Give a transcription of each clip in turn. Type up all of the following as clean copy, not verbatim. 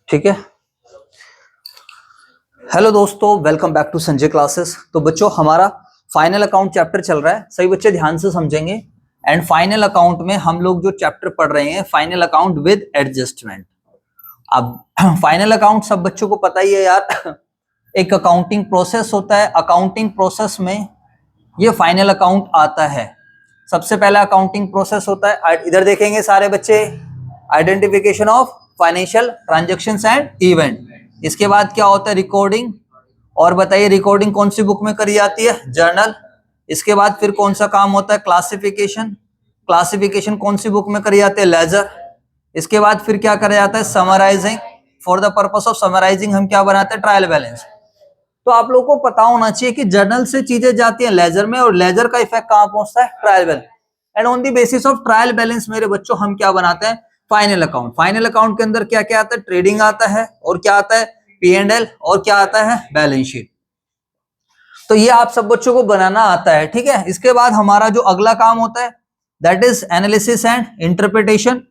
ठीक है। हेलो दोस्तों, welcome back to Sanjay classes. तो बच्चों, हमारा फाइनल अकाउंट चैप्टर चल रहा है। सभी बच्चे ध्यान से समझेंगे। एंड फाइनल अकाउंट में हम लोग जो चैप्टर पढ़ रहे हैं, फाइनल अकाउंट विद एडजस्टमेंट। अब फाइनल अकाउंट सब बच्चों को पता ही है यार, एक अकाउंटिंग प्रोसेस होता है। अकाउंटिंग प्रोसेस में ये फाइनल अकाउंट आता है। सबसे पहला अकाउंटिंग प्रोसेस होता है, इधर देखेंगे सारे बच्चे, identification of financial transactions and event. इसके बाद क्या होता है, रिकॉर्डिंग। और बताइए रिकॉर्डिंग कौन सी बुक में करी जाती है, जर्नल। इसके बाद फिर कौन सा काम होता है, क्लासिफिकेशन। क्लासिफिकेशन कौन सी बुक में करी जाती है, लेजर। इसके बाद फिर क्या करा जाता है, summarising. For the purpose of summarising हम क्या बनाते हैं, ट्रायल बैलेंस। तो आप लोगों को पता होना चाहिए कि जर्नल से चीजें जाती हैं लेजर में, और लेजर का इफेक्ट कहां पहुंचता है, trial balance. And on the basis of trial balance मेरे बच्चों हम क्या बनाते हैं, फाइनल अकाउंट। फाइनल अकाउंट के अंदर क्या क्या आता है, ट्रेडिंग आता है, और क्या आता है, P&L, और क्या आता है, बैलेंस शीट। तो ये आप सब बच्चों को बनाना आता है, ठीक है। इसके बाद हमारा जो अगला काम होता है, that is analysis and interpretation,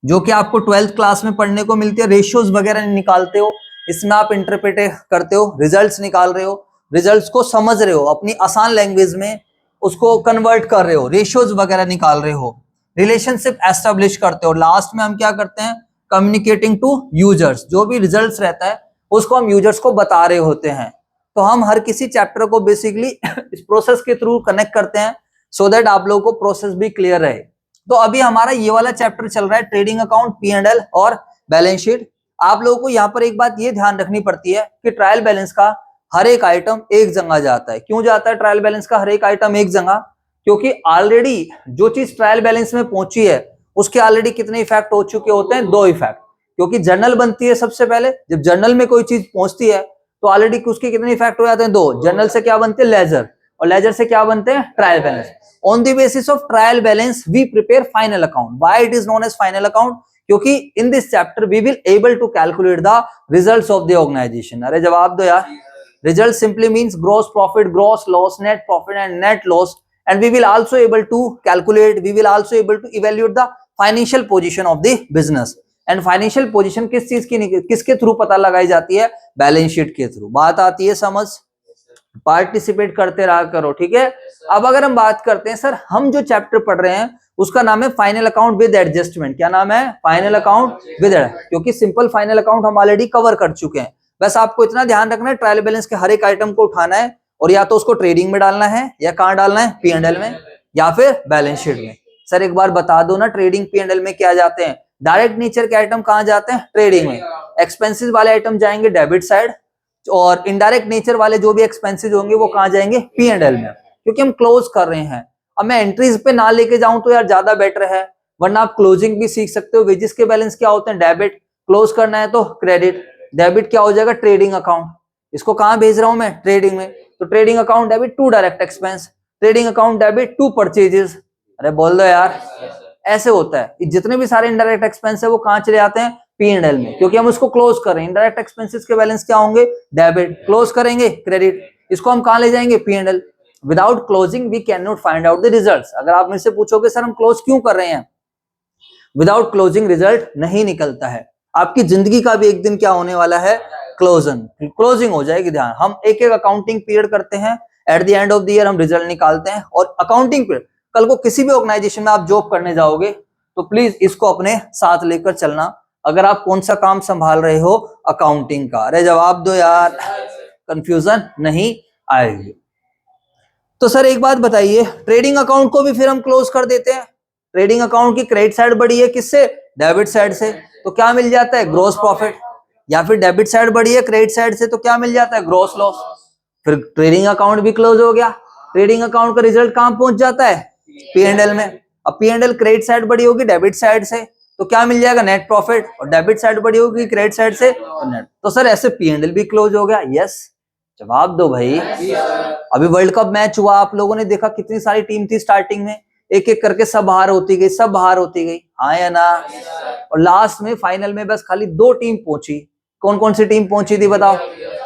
जो कि आपको 12th क्लास में पढ़ने को मिलती है। रेशियोज वगैरह निकालते हो, इसमें आप इंटरप्रेट करते हो, रिजल्ट्स निकाल रहे हो, रिजल्ट्स को समझ रहे हो, अपनी आसान लैंग्वेज में उसको कन्वर्ट कर रहे हो, रेशियोज वगैरह निकाल रहे हो, रिलेशनशिप एस्टेब्लिश करते हो। लास्ट में हम क्या करते हैं, कम्युनिकेटिंग टू यूजर्स। जो भी रिजल्ट्स रहता है उसको हम यूजर्स को बता रहे होते हैं। तो हम हर किसी चैप्टर को बेसिकली इस प्रोसेस के थ्रू कनेक्ट करते हैं, सो दैट आप लोगों को प्रोसेस भी क्लियर रहे। तो अभी हमारा ये वाला चैप्टर चल रहा है, ट्रेडिंग अकाउंट, P&L और बैलेंस शीट। आप लोगों को यहाँ पर एक बात ये ध्यान रखनी पड़ती है कि ट्रायल बैलेंस का हर एक आइटम एक जगह जाता है। क्यों जाता है ट्रायल बैलेंस का हर एक आइटम एक जगह, क्योंकि ऑलरेडी जो चीज ट्रायल बैलेंस में पहुंची है उसके ऑलरेडी कितने इफेक्ट हो चुके होते हैं, 2 इफेक्ट। क्योंकि जर्नल बनती है सबसे पहले, जब जर्नल में कोई चीज पहुंचती है तो ऑलरेडी उसके कितने इफेक्ट हो जाते हैं, 2। जर्नल से क्या बनते हैं, लेजर, और लेजर से क्या बनते हैं, trial balance. On the basis of trial balance we prepare final account. Why it is known as final account, क्योंकि in this chapter we will able to calculate the results of the organisation. अरे जवाब दो यार। Result simply means gross profit, gross loss, net profit and net loss. And we will also able to calculate, we will also able to evaluate the financial position of the business. And financial position किस चीज की, किसके through पता लगाई जाती है, balance sheet के through. बात आती है समझ, पार्टिसिपेट करते रहा करो, ठीक है। अब अगर हम बात करते हैं, सर हम जो चैप्टर पढ़ रहे हैं उसका नाम है फाइनल अकाउंट विद एडजस्टमेंट। क्या नाम है, फाइनल अकाउंट विद एडजस्टमेंट। क्योंकि सिंपल फाइनल अकाउंट हम ऑलरेडी कवर कर चुके हैं। बस आपको इतना ध्यान रखना है, ट्रायल बैलेंस के हर एक आइटम को उठाना है, और या तो उसको ट्रेडिंग में डालना है, या कहां डालना है, P&L में, या फिर बैलेंस शीट में। सर एक बार बता दो ना, ट्रेडिंग P&L में क्या जाते हैं, डायरेक्ट नेचर के आइटम कहां जाते हैं, ट्रेडिंग में। एक्सपेंसेस वाले आइटम जाएंगे डेबिट साइड, और इनडायरेक्ट नेचर वाले जो भी एक्सपेंसेस होंगे वो कहां जाएंगे, P&L में, क्योंकि हम क्लोज कर रहे हैं। अब मैं एंट्रीज पे ना लेके जाऊं तो यार ज्यादा बेटर है, वरना आप क्लोजिंग भी सीख सकते हो। वेजिस के बैलेंस क्या होते हैं, डेबिट, क्लोज करना है तो क्रेडिट, डेबिट क्या हो जाएगा, ट्रेडिंग अकाउंट। इसको कहां भेज रहा हूं मैं, ट्रेडिंग में। तो trading account debit to direct expense, trading account debit to purchases. अरे बोल दो यार, ऐसे होता है। जितने भी सारे इनडायरेक्ट एक्सपेंस है वो कहां चले जाते हैं, P&L में, क्योंकि हम उसको क्लोज कर रहे हैं। इनडायरेक्ट एक्सपेंसेस के बैलेंस क्या होंगे, डेबिट, क्लोज करेंगे क्रेडिट, इसको हम कहां ले जाएंगे, P&L। Without closing we can not find out the results. अगर आप मुझसे पूछोगे सर हम क्लोज क्यों कर रहे हैं, विदाउट क्लोजिंग रिजल्ट नहीं निकलता है। आपकी जिंदगी का भी एक दिन क्या होने वाला है, क्लोजिंग हो जाएगी। ध्यान, हम एक एक अकाउंटिंग पीरियड करते हैं, eight the end of the year हम रिजल्ट निकालते हैं। और अकाउंटिंग पीरियड, कल को किसी भी ऑर्गेनाइजेशन में आप जॉब करने जाओगे तो प्लीज इसको अपने साथ लेकर चलना, अगर आप कौन सा काम संभाल रहे हो, अकाउंटिंग का। अरे जवाब दो यार, कंफ्यूजन नहीं आएगी। तो सर एक बात बताइए, ट्रेडिंग अकाउंट को भी फिर हम क्लोज कर देते हैं। ट्रेडिंग अकाउंट की क्रेडिट साइड बढ़ी है किससे, डेबिट साइड से, तो क्या मिल जाता है, ग्रॉस प्रॉफिट। या फिर डेबिट साइड बढ़ी है क्रेडिट साइड से, तो क्या मिल जाता है, ग्रॉस लॉस। फिर ट्रेडिंग अकाउंट भी क्लोज हो गया। ट्रेडिंग अकाउंट का रिजल्ट कहां पहुंच जाता है, P&L में। अब P&L क्रेडिट साइड बढ़ी होगी डेबिट साइड से, तो क्या मिल जाएगा, नेट प्रॉफिट। और डेबिट साइड बढ़ी होगी क्रेडिट साइड से, तो नेट। तो सर ऐसे P&L भी क्लोज हो गया। यस, जवाब दो भाई। अभी वर्ल्ड कप मैच हुआ, आप लोगों ने देखा कितनी सारी टीम थी स्टार्टिंग में, एक एक करके सब बाहर होती गई, सब बाहर होती गई, हाँ या ना। और लास्ट में फाइनल में बस खाली 2 टीम पहुंची। कौन कौन सी टीम पहुंची थी बताओ,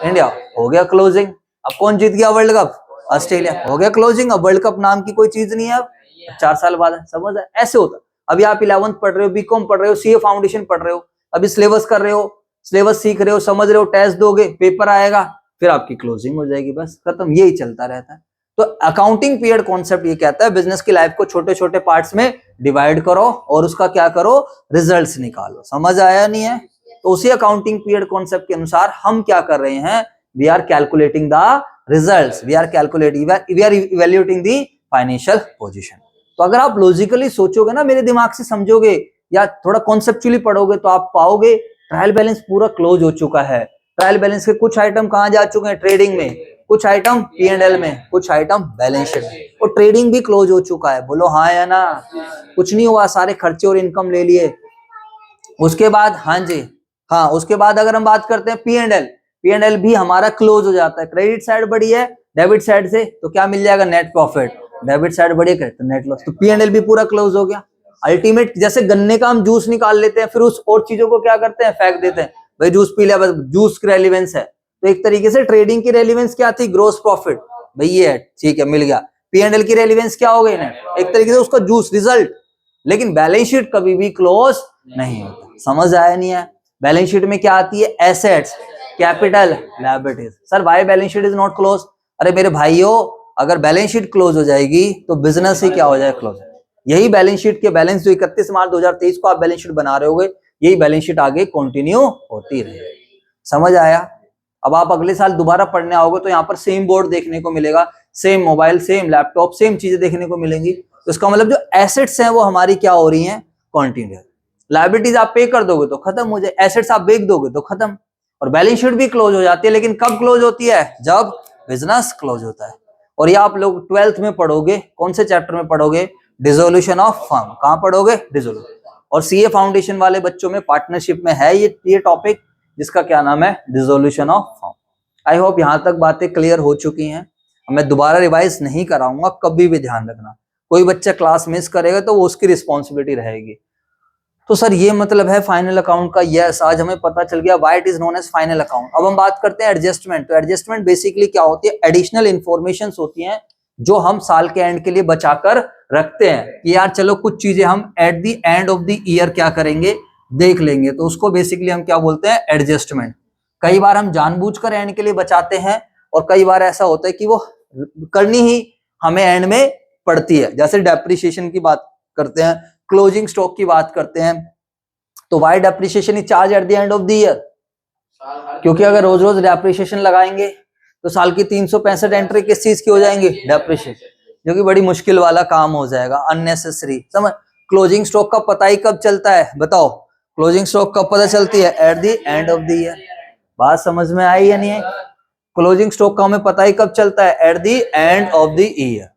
इंडिया। हो गया क्लोजिंग। अब कौन जीत गया वर्ल्ड कप, ऑस्ट्रेलिया। हो गया क्लोजिंग। अब वर्ल्ड कप नाम की कोई चीज नहीं है, अब 4 साल बाद है, समझ है, ऐसे होता। अभी आप 11th पढ़ रहे हो, बीकॉम पढ़ रहे हो, CA फाउंडेशन पढ़ रहे हो, अभी सिलेबस कर रहे हो, सिलेबस सीख रहे हो, समझ रहे हो, टेस्ट दोगे, पेपर आएगा, फिर आपकी क्लोजिंग हो जाएगी, बस खत्म। यही चलता रहता है। तो अकाउंटिंग पीरियड कॉन्सेप्ट ये कहता है बिजनेस की लाइफ को छोटे छोटे पार्ट्स में डिवाइड करो और उसका क्या करो, रिजल्ट्स निकालो। समझ आया नहीं है? तो उसी अकाउंटिंग पीरियड कॉन्सेप्ट के अनुसार हम क्या कर रहे हैं, we are calculating the results, we are evaluating the financial position. तो अगर आप लॉजिकली सोचोगे ना, मेरे दिमाग से समझोगे या थोड़ा कॉन्सेप्चुअली पढ़ोगे, तो आप पाओगे ट्रायल बैलेंस पूरा क्लोज हो चुका है। ट्रायल बैलेंस के कुछ आइटम कहां जा चुके हैं, ट्रेडिंग में, कुछ आइटम P&L में, कुछ आइटम बैलेंस शीट में, और ट्रेडिंग भी क्लोज हो चुका है। बोलो हाँ या ना? कुछ नहीं हुआ, सारे खर्चे और इनकम ले लिए। उसके बाद हाँ जी, हाँ, उसके बाद अगर हम बात करते हैं P&L भी हमारा क्लोज हो जाता है। क्रेडिट साइड बढ़ी है डेबिट साइड से, तो क्या मिल जाएगा, नेट प्रॉफिट। डेबिट साइड बढ़ी है तो नेट लॉस, तो P&L भी पूरा क्लोज हो गया। अल्टीमेट, जैसे गन्ने का हम जूस निकाल लेते हैं, फिर उस और चीजों को क्या करते हैं, फेंक देते हैं, भाई जूस पी लिया, बस जूस की रेलिवेंस है। तो एक तरीके से ट्रेडिंग की रेलिवेंस क्या थी, ग्रोस प्रॉफिट, भाई ये है, ठीक है, मिल गया। P&L की रेलिवेंस क्या हो गई ना, एक तरीके से उसका जूस, रिजल्ट। लेकिन बैलेंस शीट कभी भी क्लोज नहीं होता। समझ आया नहीं है? बैलेंस शीट में क्या आती है, assets, capital, liabilities. Sir why balance sheet is not close? अरे मेरे भाइयों, अगर बैलेंस शीट क्लोज हो जाएगी तो बिजनेस ही क्या हो जाए, क्लोज। यही बैलेंस शीट के बैलेंस जो 31 मार्च 2023 को आप बैलेंस शीट बना रहे होगे, यही बैलेंस शीट आगे कंटिन्यू होती रहेगी। समझ आया? अब आप अगले साल दोबारा पढ़ने आओगे तो यहाँ पर सेम बोर्ड देखने को मिलेगा, same mobile, same laptop, same चीजें देखने को मिलेंगी। तो इसका मतलब जो एसेट्स हैं वो हमारी क्या हो रही हैं, कंटिन्यू। लायबिलिटीज आप पे कर दोगे तो खत्म हो जाए, एसेट्स आप बेच दोगे तो खत्म। और बैलेंस शीट भी क्लोज हो जाती है, लेकिन कब क्लोज होती है, जब बिजनेस क्लोज होता है। और ये आप लोग 12th में पढ़ोगे, कौन से चैप्टर में पढ़ोगे, डिसोल्यूशन ऑफ फर्म। कहां पढ़ोगे, डिसोल्यूशन। और सीए फाउंडेशन वाले बच्चों में पार्टनरशिप में है ये टॉपिक, जिसका क्या नाम है, dissolution of firm. I hope यहां तक बातें क्लियर हो चुकी हैं। मैं दोबारा रिवाइज नहीं कराऊंगा, कभी भी ध्यान रखना। कोई बच्चा क्लास मिस करेगा तो वो उसकी रिस्पॉन्सिबिलिटी रहेगी। तो सर ये मतलब है फाइनल अकाउंट का। यस, आज हमें पता चल गया why it is known as final account. अब हम बात करते हैं एडजस्टमेंट। तो एडजस्टमेंट बेसिकली क्या होती है, एडिशनल इंफॉर्मेशन होती हैं जो हम साल के एंड के लिए बचाकर रखते हैं कि यार चलो कुछ चीजें हम eight the end of the year क्या करेंगे, देख लेंगे। तो उसको बेसिकली हम क्या बोलते हैं, एडजस्टमेंट। कई बार हम जानबूझकर एंड के लिए बचाते हैं, और कई बार ऐसा होता है कि वो करनी ही हमें एंड में पड़ती है। जैसे डेप्रिसिएशन की बात करते हैं, क्लोजिंग स्टॉक की बात करते हैं, तो why depreciation is charge at the end of the year? क्योंकि अगर रोज रोज डेप्रिसिएशन लगाएंगे तो साल की 365 एंट्री किस चीज की हो जाएंगी, डेप्रिसिएशन, जो कि बड़ी मुश्किल वाला काम हो जाएगा, अननेसेसरी। समझ? क्लोजिंग स्टॉक का पता ही कब चलता है, बताओ, क्लोजिंग स्टॉक कब पता चलती है, eight the end of the year. बात समझ में आई या नहीं है? क्लोजिंग स्टॉक का हमें पता ही कब चलता है, eight the end of the year.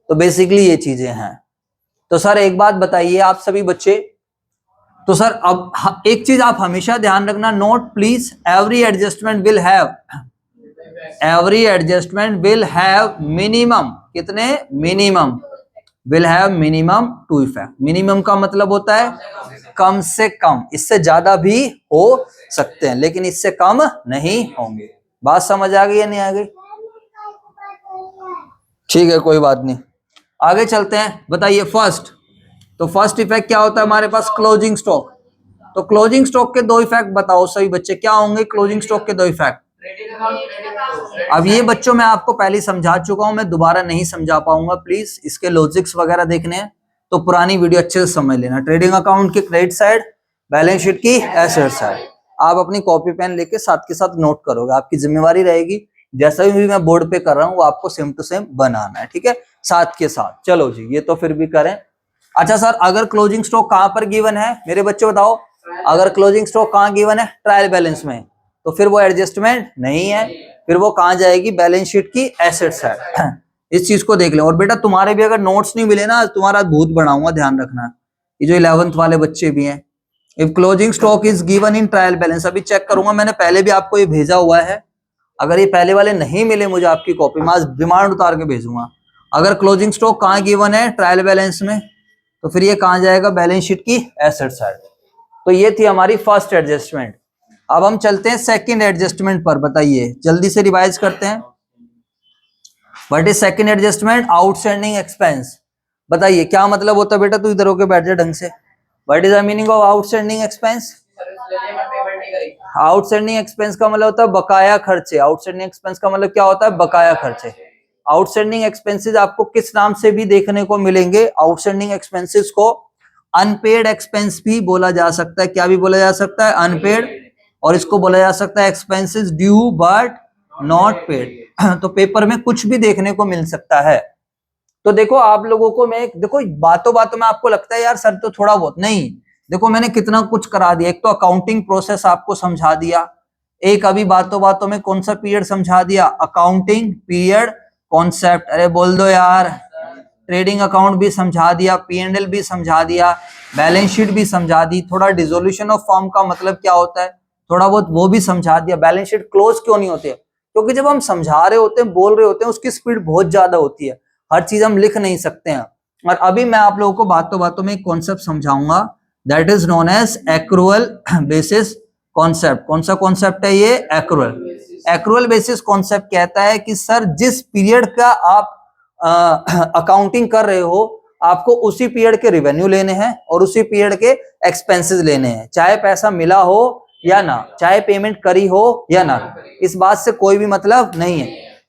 तो बेसिकली ये चीजें हैं। तो सर एक बात बताइए आप सभी बच्चे, तो सर अब एक चीज आप हमेशा ध्यान रखना, note please, every adjustment will have minimum, कितने, minimum, will have minimum 2 effect. Minimum का मतलब होता है कम से कम, इससे ज्यादा भी हो सकते हैं लेकिन इससे कम नहीं होंगे। बात समझ आ गई या नहीं आ गई? ठीक है, कोई बात नहीं, आगे चलते हैं। बताइए फर्स्ट, तो फर्स्ट इफेक्ट क्या होता है हमारे पास, क्लोजिंग स्टॉक। तो क्लोजिंग स्टॉक के 2 इफेक्ट बताओ सभी बच्चे, क्या होंगे क्लोजिंग स्टॉक के 2 इफेक्ट? अब ये बच्चों मैं आपको पहले समझा चुका हूं, मैं दोबारा नहीं समझा पाऊंगा, प्लीज इसके लॉजिक्स वगैरह देखने हैं तो पुरानी वीडियो अच्छे से समझ लेना। ट्रेडिंग अकाउंट की क्रेडिट साइड, बैलेंस शीट की एसेट साइड। आप अपनी कॉपी पेन लेके साथ के साथ नोट करोगे, आपकी जिम्मेवारी रहेगी, जैसा भी मैं बोर्ड पे कर रहा हूँ वो आपको सेम टू सेम बनाना है, ठीक है, साथ के साथ। चलो जी, ये तो फिर भी करें। अच्छा सर, अगर क्लोजिंग स्टॉक कहां पर गिवन है, मेरे बच्चे बताओ, अगर क्लोजिंग स्टॉक कहां गिवन है, ट्रायल बैलेंस में, तो फिर वो एडजस्टमेंट नहीं है, फिर वो कहां जाएगी, बैलेंस शीट की एसेट साइड। इस चीज को देख लें। और बेटा तुम्हारे भी अगर नोट्स नहीं मिले ना, तुम्हारा भूत बढ़ाऊंगा, ध्यान रखना। ये जो 11th वाले बच्चे भी हैं, if closing stock is given in trial balance, अभी चेक करूंगा, मैंने पहले भी आपको ये भेजा हुआ है, अगर ये पहले वाले नहीं मिले मुझे आपकी कॉपी में, आज डिमांड उतार के भेजूंगा। अगर क्लोजिंग स्टॉक कहां गिवन है, ट्रायल बैलेंस में, तो फिर ये कहां जाएगा, बैलेंस शीट की एसेट साइड। तो ये थी हमारी फर्स्ट एडजस्टमेंट। अब हम चलते हैं सेकंड एडजस्टमेंट पर। बताइए, जल्दी से रिवाइज करते हैं। What is second adjustment, outstanding expense. बताइए क्या मतलब होता है बेटा, तू इधर होके बैठ जा ढंग से। What is the meaning of outstanding expense? Outstanding expense का मतलब होता है बकाया खर्चे। आउटस्टैंडिंग एक्सपेंस का मतलब क्या होता है? बकाया खर्चे। आउटस्टैंडिंग एक्सपेंसेस आपको किस नाम से भी देखने को मिलेंगे? आउटस्टैंडिंग एक्सपेंसेस को अनपेड एक्सपेंस भी बोला जा सकता है। क्या भी बोला जा सकता है? अनपेड। और इसको बोला जा सकता है expenses due but not paid. तो पेपर में कुछ भी देखने को मिल सकता है। तो देखो आप लोगों को मैं देखो बातों बातों में आपको लगता है यार सर तो थोड़ा बहुत नहीं, देखो मैंने कितना कुछ करा दिया। एक तो अकाउंटिंग प्रोसेस आपको समझा दिया, एक अभी बातों बातों में कौन सा पीरियड समझा दिया? Accounting period concept. अरे बोल दो यार। ट्रेडिंग अकाउंट भी समझा दिया, P&L भी समझा दिया, बैलेंस शीट भी समझा दी, थोड़ा डिसोल्यूशन ऑफ फॉर्म का मतलब क्या होता है थोड़ा बहुत वो भी समझा दिया। बैलेंस शीट क्लोज क्यों नहीं होते? क्योंकि जब हम समझा रहे होते हैं, बोल रहे होते हैं, उसकी स्पीड बहुत ज्यादा होती है, हर चीज हम लिख नहीं सकते हैं। और अभी मैं आप लोगों को बातों बातों में एक कॉन्सेप्ट समझाऊंगा, that is known as accrual basis concept. कौन सा कॉन्सेप्ट है ये? एक्रूअल। एक्रूअल बेसिस कॉन्सेप्ट कहता है कि सर जिस पीरियड का आप अकाउंटिंग कर रहे हो, आपको उसी पीरियड के रेवेन्यू लेने हैं और उसी पीरियड के एक्सपेंसेस लेने हैं, चाहे पैसा मिला हो या ना, चाहे पेमेंट करी हो या ना, इस बात से कोई भी मतलब नहीं है।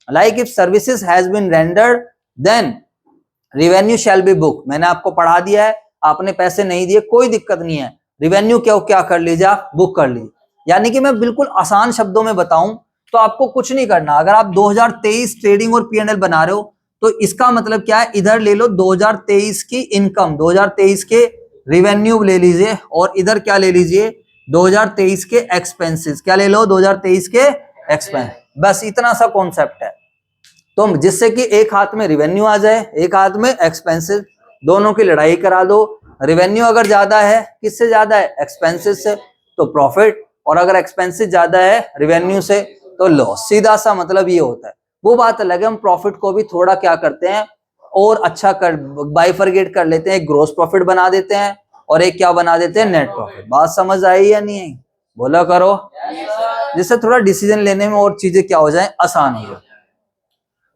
Like if services has been rendered then revenue shall be book. मैंने आपको पढ़ा दिया है, आपने पैसे नहीं दिए कोई दिक्कत नहीं है, रेवेन्यू क्या कर लीजिए? बुक कर लीजिए। यानी कि मैं बिल्कुल आसान शब्दों में बताऊं तो आपको कुछ नहीं करना। अगर आप 2023 ट्रेडिंग और P&L बना रहे हो तो इसका मतलब क्या है? इधर ले लो 2023 की इनकम, 2023 के रेवेन्यू ले लीजिए, और इधर क्या ले लीजिए? 2023 के एक्सपेंसेस। क्या ले लो? 2023 के एक्सपेंस। बस इतना सा कॉन्सेप्ट है। तो जिससे कि एक हाथ में रेवेन्यू आ जाए, एक हाथ में एक्सपेंसेस, दोनों की लड़ाई करा दो। रेवेन्यू अगर ज्यादा है, किससे ज्यादा है? एक्सपेंसेस से, तो प्रॉफिट। और अगर एक्सपेंसेस ज्यादा है रेवेन्यू से तो लॉस। सीधा सा मतलब ये होता है। वो बात अलग है, हम प्रॉफिट को भी थोड़ा क्या करते हैं और अच्छा कर बाइफरगेट कर लेते हैं, एक ग्रोस प्रॉफिट बना देते हैं और एक क्या बना देते हैं? Net profit. बात समझ आई या नहीं आई? बोला करो, जिससे थोड़ा डिसीजन लेने में और चीजें क्या हो जाए? आसान हो जाए।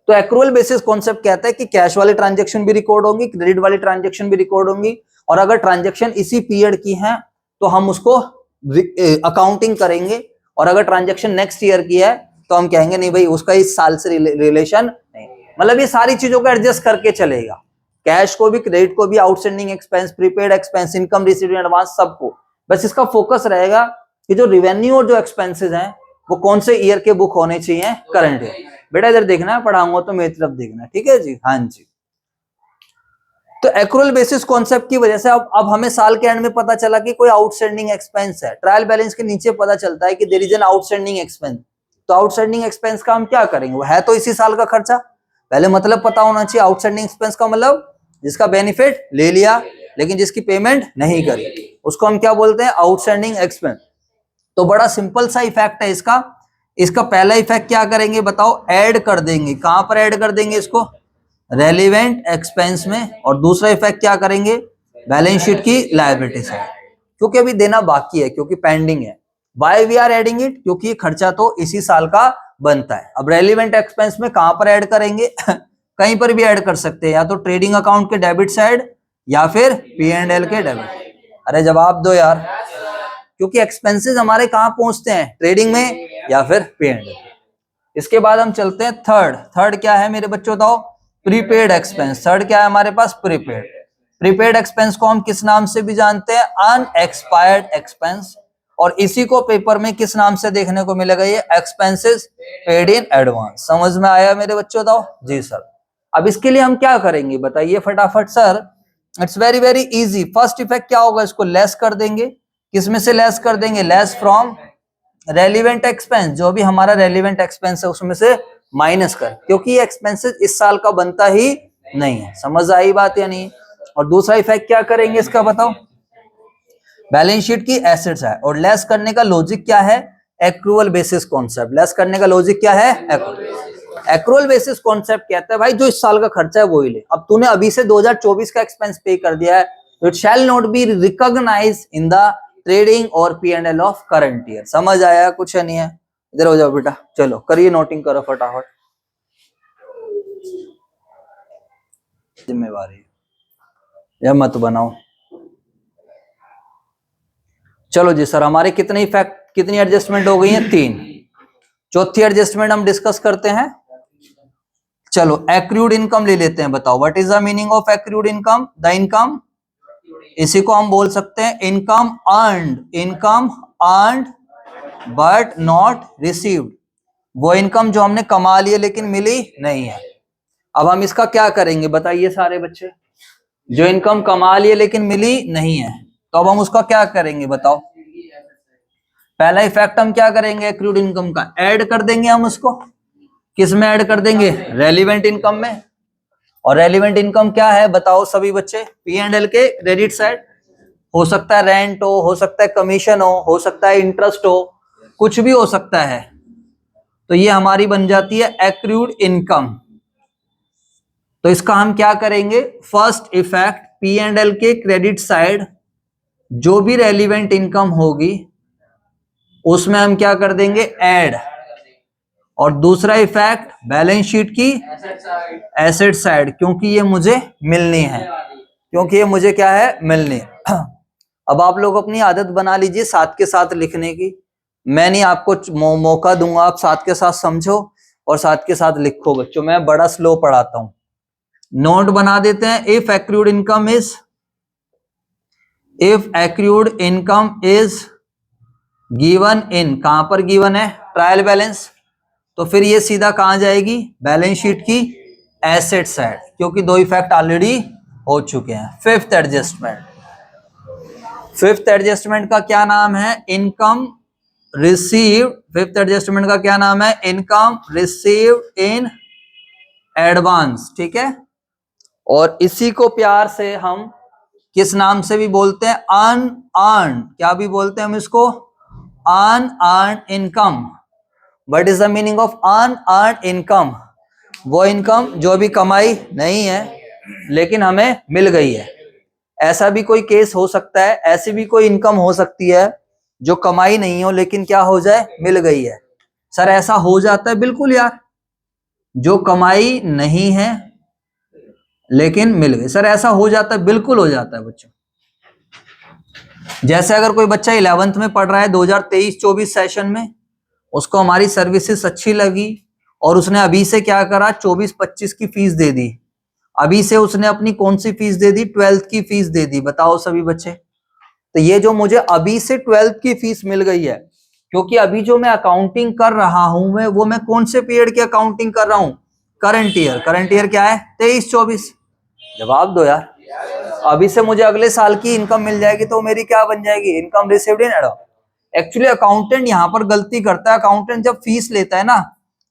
तो एक्रूअल बेसिस कॉन्सेप्ट कहता है कि कैश वाली ट्रांजैक्शन भी रिकॉर्ड होंगी, क्रेडिट वाली ट्रांजैक्शन भी रिकॉर्ड होंगी, और अगर ट्रांजैक्शन इसी पीरियड की है तो हम उसको अकाउंटिंग करेंगे, और अगर ट्रांजैक्शन नेक्स्ट ईयर की है तो हम कहेंगे नहीं भाई उसका इस साल से रिलेशन नहीं। मतलब ये सारी चीजों को एडजस्ट करके चलेगा, कैश को भी, क्रेडिट को भी, outstanding expense, prepaid expense, income received in advance, सबको। बस इसका फोकस रहेगा कि जो रिवेन्यू और जो एक्सपेंसेस हैं वो कौन से ईयर के बुक होने चाहिए? Current year. बेटा इधर देखना है, पढ़ाऊंगा तो मेरी तरफ देखना, ठीक है जी? हाँ जी। तो एक्रूअल बेसिस कॉन्सेप्ट की वजह से अब हमें साल के एंड में पता चला कि कोई आउटस्टैंडिंग एक्सपेंस है, ट्रायल बैलेंस के नीचे पता चलता है कि there is an outstanding expense. तो आउटस्टैंडिंग एक्सपेंस का हम क्या करेंगे? वो है तो इसी साल का खर्चा, पहले मतलब पता होना चाहिए। आउटस्टैंडिंग एक्सपेंस का मतलब जिसका बेनिफिट ले लिया लेकिन जिसकी पेमेंट नहीं करी, उसको हम क्या बोलते हैं? Outstanding expense. तो बड़ा सिंपल सा इफेक्ट है इसका। इसका पहला इफेक्ट क्या करेंगे बताओ? ऐड कर देंगे। कहां पर ऐड कर देंगे इसको? रेलिवेंट एक्सपेंस में। और दूसरा इफेक्ट क्या करेंगे? बैलेंस शीट की लायबिलिटी साइड, क्योंकि अभी देना बाकी है, क्योंकि पेंडिंग है। Why we are adding it? क्योंकि ये खर्चा तो इसी साल का बनता है। अब रेलिवेंट एक्सपेंस में कहां पर ऐड करेंगे? कहीं पर भी ऐड कर सकते हैं, या तो ट्रेडिंग अकाउंट के डेबिट साइड या फिर P&L के डेबिट। अरे जवाब दो यार, क्योंकि एक्सपेंसेस हमारे कहां पहुंचते हैं? ट्रेडिंग में या फिर P&L। इसके बाद हम चलते हैं थर्ड। थर्ड क्या है मेरे बच्चों बताओ? Prepaid expense. थर्ड क्या है हमारे पास? प्रीपेड। प्रीपेड एक्सपेंस को हम किस नाम से भी जानते हैं? Unexpired expense. और इसी को पेपर में किस नाम से देखने को मिलेगा? ये एक्सपेंसेस पेड इन एडवांस। समझ में आया मेरे बच्चों बताओ? जी सर। अब इसके लिए हम क्या करेंगे बताइए फटाफट sir? It's very very easy. First effect क्या होगा? इसको लेस कर देंगे। किसमें से लेस कर देंगे? Less from relevant expense. जो भी हमारा रेलिवेंट एक्सपेंस है उसमें से माइनस कर, क्योंकि ये एक्सपेंसेस इस साल का बनता ही नहीं है। समझ आई बात या नहीं? और दूसरा इफेक्ट क्या करेंगे इसका बताओ? बैलेंस शीट की एसेट्स है। और लेस करने का लॉजिक क्या है? Accrual basis concept. लेस करने का लॉजिक क्या है? एक्रूअल बेसिस कॉन्सेप्ट कहता है भाई जो इस साल का खर्चा है वही ले। अब तूने अभी से 2024 का एक्सपेंस पे कर दिया है तो it shall not be recognise in the trading और P&L ऑफ करंट ईयर। समझ आया कुछ नहीं है? इधर हो जाओ बेटा, चलो करिए, नोटिंग करो फटाफट। जिम्मेवारी या मत बनाओ। चलो जी सर, हमारे कितनी एडजस्टमेंट हो गई है? 3। चौथी एडजस्टमेंट हम डिस्कस करते हैं। चलो एक्रूड इनकम ले लेते हैं। बताओ what is the meaning of accrued income? The income, इसी को हम बोल सकते हैं income earned but not received. वो इनकम जो हमने कमा ली है लेकिन मिली नहीं है। अब हम इसका क्या करेंगे बताइए सारे बच्चे? जो इनकम कमा ली है लेकिन मिली नहीं है, तो अब हम उसका क्या करेंगे बताओ? पहला इफेक्ट हम क्या करेंगे एक्रूड इनकम का? ऐड कर देंगे हम उसको। किस में ऐड कर देंगे? रेलिवेंट इनकम में। और रेलिवेंट इनकम क्या है बताओ सभी बच्चे? P&L के क्रेडिट साइड। हो सकता है रेंट हो सकता है कमीशन हो सकता है इंटरेस्ट हो, कुछ भी हो सकता है। तो ये हमारी बन जाती है एक्रूड इनकम। तो इसका हम क्या करेंगे? फर्स्ट इफेक्ट, P&L के क्रेडिट साइड जो भी रेलिवेंट इनकम होगी उसमें हम क्या कर देंगे? ऐड। और दूसरा इफेक्ट बैलेंस शीट की एसेट साइड, क्योंकि ये मुझे मिलनी है, क्या है? मिलनी। अब आप लोग अपनी आदत बना लीजिए साथ के साथ लिखने की। मैं नहीं आपको मौका दूंगा, आप साथ के साथ समझो और साथ के साथ लिखो बच्चों। मैं बड़ा स्लो पढ़ाता हूं। नोट बना देते हैं। If accrued income is given in, कहां पर गिवन है? Trial balance. तो फिर ये सीधा कहां जाएगी? बैलेंस शीट की एसेट साइड, क्योंकि दो इफेक्ट ऑलरेडी हो चुके हैं। फिफ्थ एडजस्टमेंट का क्या नाम है? Income received. फिफ्थ एडजस्टमेंट का क्या नाम है? Income received in advance. ठीक है। और इसी को प्यार से हम किस नाम से भी बोलते हैं? अनअर्न्ड। क्या भी बोलते हैं हम इसको? Unearned income. What is the meaning of unearned income? वो इनकम जो अभी कमाई नहीं है लेकिन हमें मिल गई है। ऐसा भी कोई केस हो सकता है, ऐसी भी कोई इनकम हो सकती है जो कमाई नहीं हो लेकिन क्या हो जाए? मिल गई है। सर ऐसा हो जाता है? बिल्कुल यार, जो कमाई नहीं है लेकिन मिल गई। सर ऐसा हो जाता है? बिल्कुल हो जाता है बच्चों। जैसे अगर कोई बच्चा 11th में पढ़ रहा है 2023-24 सेशन में, उसको हमारी सर्विसेज अच्छी लगी और उसने अभी से क्या करा? 24-25 की फीस दे दी। अभी से उसने अपनी कौन सी फीस दे दी? 12th की फीस दे दी। बताओ सभी बच्चे। तो ये जो मुझे अभी से 12th की फीस मिल गई है, क्योंकि अभी जो मैं अकाउंटिंग कर रहा हूं मैं कौन से पीरियड की अकाउंटिंग कर रहा हूं? करंट ईयर क्या है? 23-24। जवाब दो यार। अभी से मुझे अगले साल की इनकम मिल जाएगी तो मेरी क्या बन जाएगी? Income received in advance. Actually accountant यहां पर गलती करता है। अकाउंटेंट जब फीस लेता है ना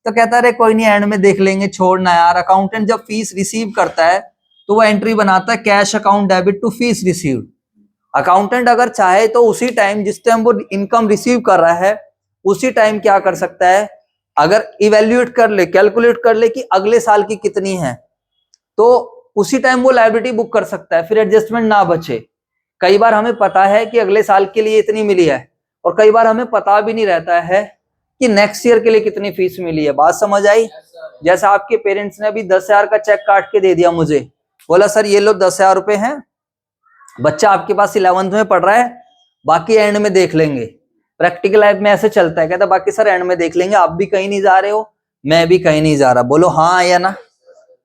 तो कहता है कोई नहीं एंड में देख लेंगे, छोड़ना यार। अकाउंटेंट जब फीस रिसीव करता है तो वो एंट्री बनाता है cash account debit to fees received. Accountant अगर चाहे तो उसी टाइम जिस टाइम वो इनकम रिसीव कर रहा है उसी टाइम क्या कर सकता है? अगर इवेल्युएट कर ले, कैलकुलेट कर ले कि अगले साल की कितनी है, तो उसी टाइम वो लायबिलिटी बुक कर सकता है, फिर एडजस्टमेंट ना बचे। कई बार हमें पता है कि अगले साल के लिए इतनी मिली है और कई बार हमें पता भी नहीं रहता है कि नेक्स्ट ईयर के लिए कितनी फीस मिली है। बात समझ आई? जैसा आपके पेरेंट्स ने अभी 10,000 का चेक काट के दे दिया मुझे, बोला सर ये लो 10,000 रुपए हैं, बच्चा आपके पास 11th में पढ़ रहा है, बाकी एंड में देख लेंगे। प्रैक्टिकल लाइफ में ऐसे चलता है, कहता बाकी सर एंड में देख लेंगे। आप भी कहीं नहीं जा रहे हो, मैं भी कहीं नहीं जा रहा। बोलो हाँ या ना।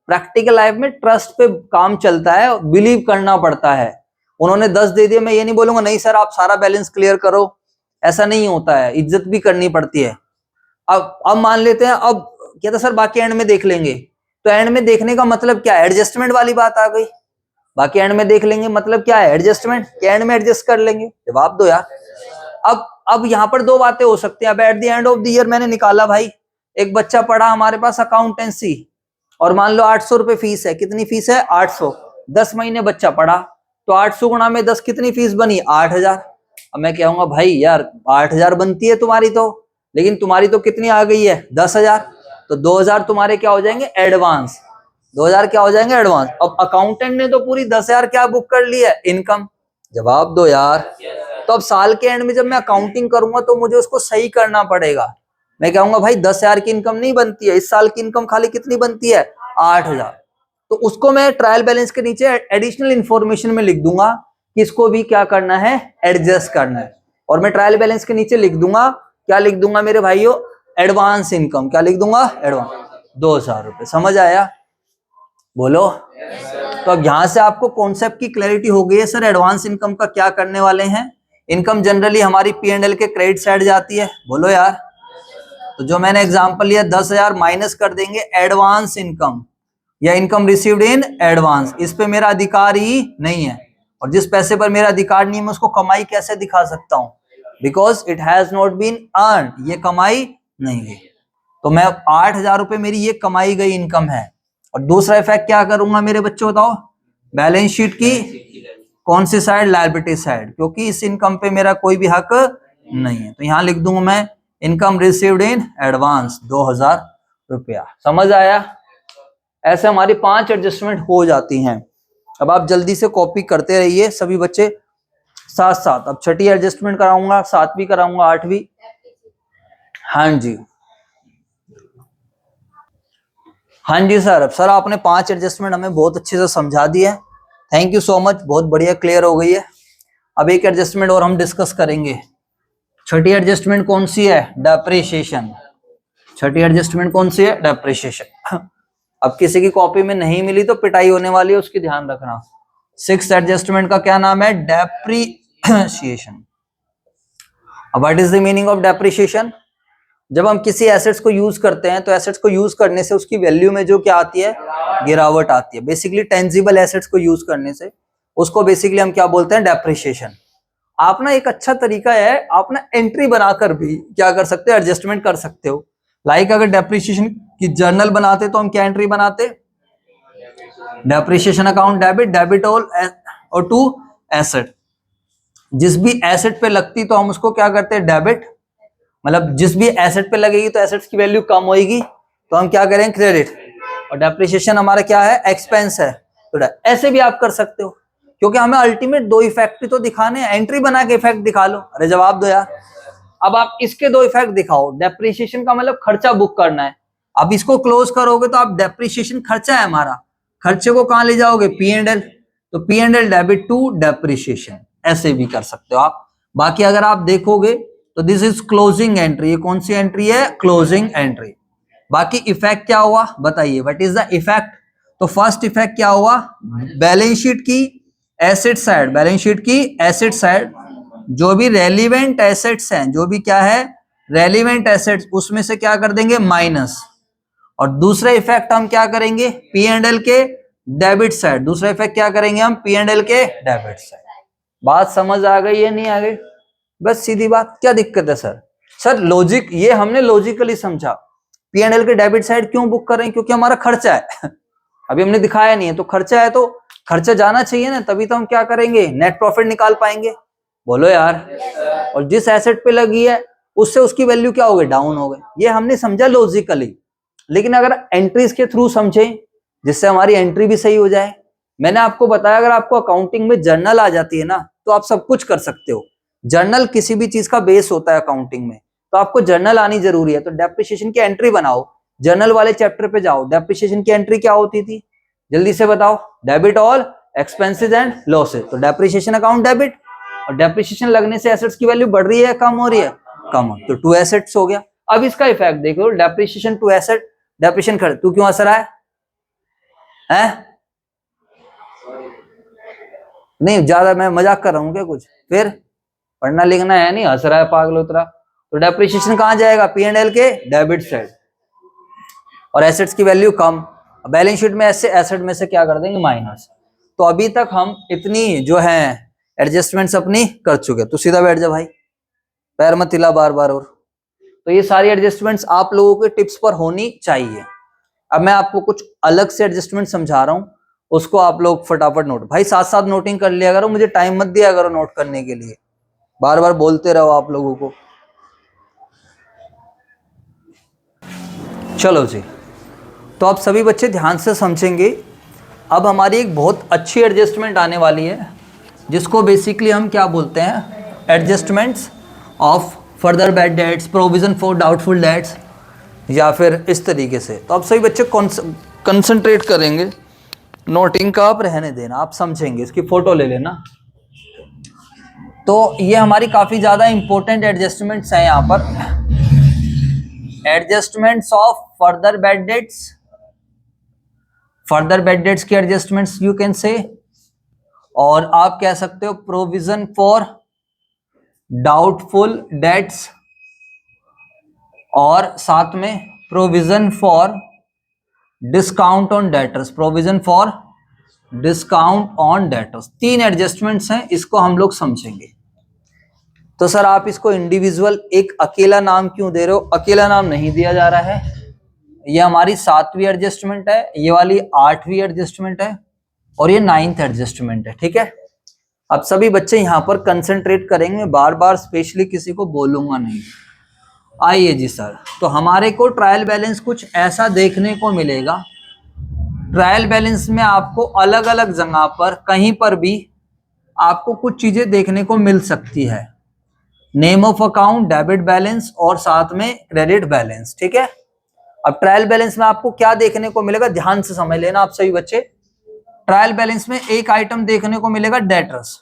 प्रैक्टिकल लाइफ में ट्रस्ट पे काम चलता है, बिलीव करना पड़ता है। उन्होंने 10 दे दिया, मैं ये नहीं बोलूंगा नहीं सर आप सारा बैलेंस क्लियर करो, ऐसा नहीं होता है। इज्जत भी करनी पड़ती है। अब मान लेते हैं, अब कहता सर बाकी एंड में देख लेंगे, तो एंड में देखने का मतलब क्या है? एडजस्टमेंट वाली बात आ गई। बाकी एंड में देख लेंगे मतलब क्या है? एडजस्टमेंट, क्या एंड में एडजस्ट कर लेंगे। जवाब दो यार। अब यहाँ पर दो बातें हो सकती हैं। अब eight the end of the year मैंने निकाला भाई, एक बच्चा पढ़ा हमारे पास अकाउंटेंसी और मान लो 800 रुपए फीस है। कितनी फीस है? 800। 10 महीने बच्चा पढ़ा तो 800 गुणा में 10 कितनी फीस बनी? 8,000। अब मैं कहूंगा भाई यार 8,000 बनती है तुम्हारी तो, लेकिन तुम्हारी तो कितनी आ गई है? 10,000। तो 2,000 तुम्हारे क्या हो जाएंगे? एडवांस। 2,000 क्या हो जाएंगे? एडवांस। अब अकाउंटेंट ने तो पूरी 10,000 क्या बुक कर ली है? इनकम। जवाब दो यार। तो अब साल के एंड में जब मैं अकाउंटिंग करूंगा तो मुझे उसको सही करना पड़ेगा। मैं कहूंगा भाई 10,000 की इनकम नहीं बनती है, इस साल की इनकम खाली कितनी बनती है? 8,000। तो उसको मैं ट्रायल बैलेंस के नीचे एडिशनल इंफॉर्मेशन में लिख दूंगा कि इसको भी क्या करना है? एडजस्ट करना है। और मैं ट्रायल बैलेंस के नीचे लिख दूंगा, क्या लिख दूंगा मेरे भाइयों, एडवांस इनकम। क्या लिख दूंगा, एडवांस 2000 रुपए। समझ आया, बोलो। तो अब यहां से आपको कॉन्सेप्ट की क्लैरिटी हो गई है सर एडवांस इनकम का क्या करने वाले हैं। इनकम जनरली हमारी P&L के क्रेडिट साइड जाती है, बोलो यार। तो जो मैंने एग्जांपल लिया 10,000 माइनस कर देंगे एडवांस इनकम या इनकम रिसीव्ड इन एडवांस, इस पे मेरा अधिकार ही नहीं है। और जिस पैसे पर मेरा अधिकार नहीं है मैं उसको कमाई कैसे दिखा सकता हूं, because it has not been earn, ये कमाई नहीं है। तो मैं 8,000 रुपए मेरी ये कमाई गई इनकम है। और दूसरा इफेक्ट क्या करूंगा मेरे बच्चों, बताओ, बैलेंस शीट की कौन सी साइड, लायबिलिटी साइड, क्योंकि इस इनकम पे मेरा कोई भी हक नहीं है। तो यहां लिख दूंगा मैं इनकम रिसीव्ड इन एडवांस 2000 रुपया। समझ आया, ऐसे हमारी 5 एडजस्टमेंट हो जाती हैं। अब आप जल्दी से कॉपी करते रहिए सभी बच्चे साथ साथ। अब छठी एडजस्टमेंट कराऊंगा, 7वीं कराऊंगा, 8वीं। हाँ जी, हाँ जी सर। अब सर आपने 5 एडजस्टमेंट हमें बहुत अच्छे से समझा दी है, थैंक यू सो मच, बहुत बढ़िया क्लियर हो गई है। अब एक एडजस्टमेंट और हम डिस्कस करेंगे। छठी एडजस्टमेंट कौन सी है, डेप्रिसिएशन। छठी एडजस्टमेंट कौन सी है, डेप्रिसिएशन। अब किसी की कॉपी में नहीं मिली तो पिटाई होने वाली है, उसकी ध्यान रखना। 6th एडजस्टमेंट का क्या नाम है, डेप्रिसिएशन। अब what is the meaning of depreciation, जब हम किसी एसेट्स को यूज करते हैं तो एसेट्स को यूज करने से उसकी वैल्यू में जो क्या आती है, गिरावट आती है। बेसिकली टेंजिबल एसेट्स को यूज करने से उसको बेसिकली हम क्या बोलते हैं, डेप्रिसिएशन। आप ना एक अच्छा तरीका है, आप ना एंट्री बनाकर भी क्या कर सकते हो, एडजस्टमेंट कर सकते हो। लाइक अगर डेप्रिसिएशन की जर्नल बनाते तो हम क्या एंट्री बनाते, डेप्रिसिएशन अकाउंट डेबिट, डेबिट और टू एसेट। जिस भी एसेट पे लगती तो हम उसको क्या करते हैं, डेबिट। मतलब जिस भी एसेट पे लगेगी तो एसेट्स की वैल्यू कम होगी तो हम क्या करें, क्रेडिट। और डेप्रिसिएशन हमारा क्या है, एक्सपेंस है। तो ऐसे भी आप कर सकते हो, क्योंकि हमें अल्टीमेट 2 इफेक्ट तो दिखाने हैं। एंट्री बना के इफेक्ट दिखा लो, अरे जवाब दो यार। अब आप इसके 2 इफेक्ट दिखाओ। डेप्रिसिएशन का मतलब खर्चा बुक करना है। अब इसको क्लोज करोगे तो आप डेप्रिसिएशन खर्चा है हमारा, खर्चे को कहां ले जाओगे, P&L। तो P&L डेबिट टू डेप्रिसिएशन, ऐसे भी कर सकते हो आप। बाकी अगर आप देखोगे तो दिस इज क्लोजिंग एंट्री, ये कौन सी एंट्री है, क्लोजिंग एंट्री। बाकी इफेक्ट क्या हुआ बताइए, व्हाट इज द इफेक्ट। तो फर्स्ट इफेक्ट क्या हुआ, बैलेंस शीट की एसेट साइड, बैलेंस शीट की एसेट साइड जो भी रेलिवेंट एसेट्स हैं, जो भी क्या है रेलिवेंट एसेट्स, उसमें से क्या कर देंगे, माइनस। और दूसरा इफेक्ट हम क्या करेंगे, P&L के डेबिट साइड। दूसरा इफेक्ट क्या करेंगे हम, P&L के डेबिट साइड। बात समझ आ गई है, नहीं आ गई, बस सीधी बात। क्या दिक्कत है सर, सर लॉजिक, ये हमने लॉजिकली समझा। P&L के डेबिट साइड क्यों बुक कर रहे हैं, क्योंकि हमारा खर्चा है। अभी हमने दिखाया नहीं है, तो खर्चा है तो खर्चा जाना चाहिए ना, तभी तो हम क्या करेंगे, नेट प्रॉफिट निकाल पाएंगे, बोलो यार। और जिस एसेट पे लगी है उससे उसकी वैल्यू क्या हो गई, डाउन हो गई। ये हमने समझा लॉजिकली। लेकिन अगर एंट्रीज के थ्रू समझें जिससे हमारी एंट्री भी सही हो जाए, मैंने आपको बताया अगर आपको अकाउंटिंग में जर्नल आ जाती है ना तो आप सब कुछ कर सकते हो। जर्नल किसी भी चीज का बेस होता है अकाउंटिंग में, तो आपको जर्नल आनी जरूरी है। तो डेप्रिसिएशन की एंट्री बनाओ, जर्नल वाले चैप्टर पे जाओ। डेप्रिसिएशन की एंट्री क्या होती थी, जल्दी से बताओ, debit all expenses and losses. तो डेप्रिसिएशन अकाउंट डेबिट, और डेप्रिसिएशन लगने से एसेट्स की वैल्यू बढ़ रही है, कम हो रही है, कम। तो टू एसेट्स हो गया। अब इसका इफेक्ट देखो, डेप्रिसिएशन टू एसेट, डेप्रिसिएशन खर्च, तू क्यों हंस रहा है? नहीं ज्यादा मैं मजाक कर रहा हूं क्या कुछ, फिर पढ़ना लिखना है नहीं, हंस रहा है पागल उतरा। तो डेप्रिसिएशन कहां जाएगा, P&L के डेबिट साइड, और एसेट्स की वैल्यू कम। बैलेंस शीट में ऐसे एसेट में से क्या कर देंगे, माइनस। तो अभी तक हम इतनी जो है एडजस्टमेंट्स अपनी कर चुके। तो सीधा बैठ जा भाई, पैर मत हिला बार बार। और तो ये सारी एडजस्टमेंट्स आप लोगों के टिप्स पर होनी चाहिए। अब मैं आपको कुछ अलग से एडजस्टमेंट समझा रहा हूं, उसको आप लोग फटाफट नोट, भाई साथ साथ नोटिंग कर लिया करो, मुझे टाइम मत दिया करो नोट करने के लिए, बार बार बोलते रहो आप लोगों को। चलो जी, तो आप सभी बच्चे ध्यान से समझेंगे। अब हमारी एक बहुत अच्छी एडजस्टमेंट आने वाली है, जिसको बेसिकली हम क्या बोलते हैं, adjustments of further bad dates, provision for doubtful dates, या फिर इस तरीके से। तो आप सभी बच्चे कंसंट्रेट करेंगे, नोटिंग का आप रहने देना, आप समझेंगे। इसकी फोटो ले लेना। तो ये हमारी काफी ज्यादा इंपॉर्टेंट एडजस्टमेंट्स हैं यहाँ पर, adjustments of further bad dates, further bad dates की एडजस्टमेंट्स यू कैन से, और आप कह सकते हो प्रोविजन फॉर डाउटफुल डेट्स, और साथ में provision for discount on debtors, provision for discount on debtors. 3 adjustments हैं, इसको हम लोग समझेंगे। तो सर आप इसको इंडिविजुअल एक अकेला नाम क्यों दे रहे हो? अकेला नाम नहीं दिया जा रहा है, ये हमारी 7वीं एडजस्टमेंट है, ये वाली 8वीं एडजस्टमेंट है, और ये 9th एडजस्टमेंट है। ठीक है, अब सभी बच्चे यहाँ पर कंसंट्रेट करेंगे, बार बार स्पेशली किसी को बोलूंगा नहीं। आइए जी सर, तो हमारे को ट्रायल बैलेंस कुछ ऐसा देखने को मिलेगा, ट्रायल बैलेंस में आपको अलग अलग जगह पर कहीं पर भी आपको कुछ चीजें देखने को मिल सकती है, name of account, debit balance और साथ में क्रेडिट बैलेंस। ठीक है, अब ट्रायल बैलेंस में आपको क्या देखने को मिलेगा, ध्यान से समझ लेना आप सभी बच्चे। ट्रायल बैलेंस में एक आइटम देखने को मिलेगा डेटर्स,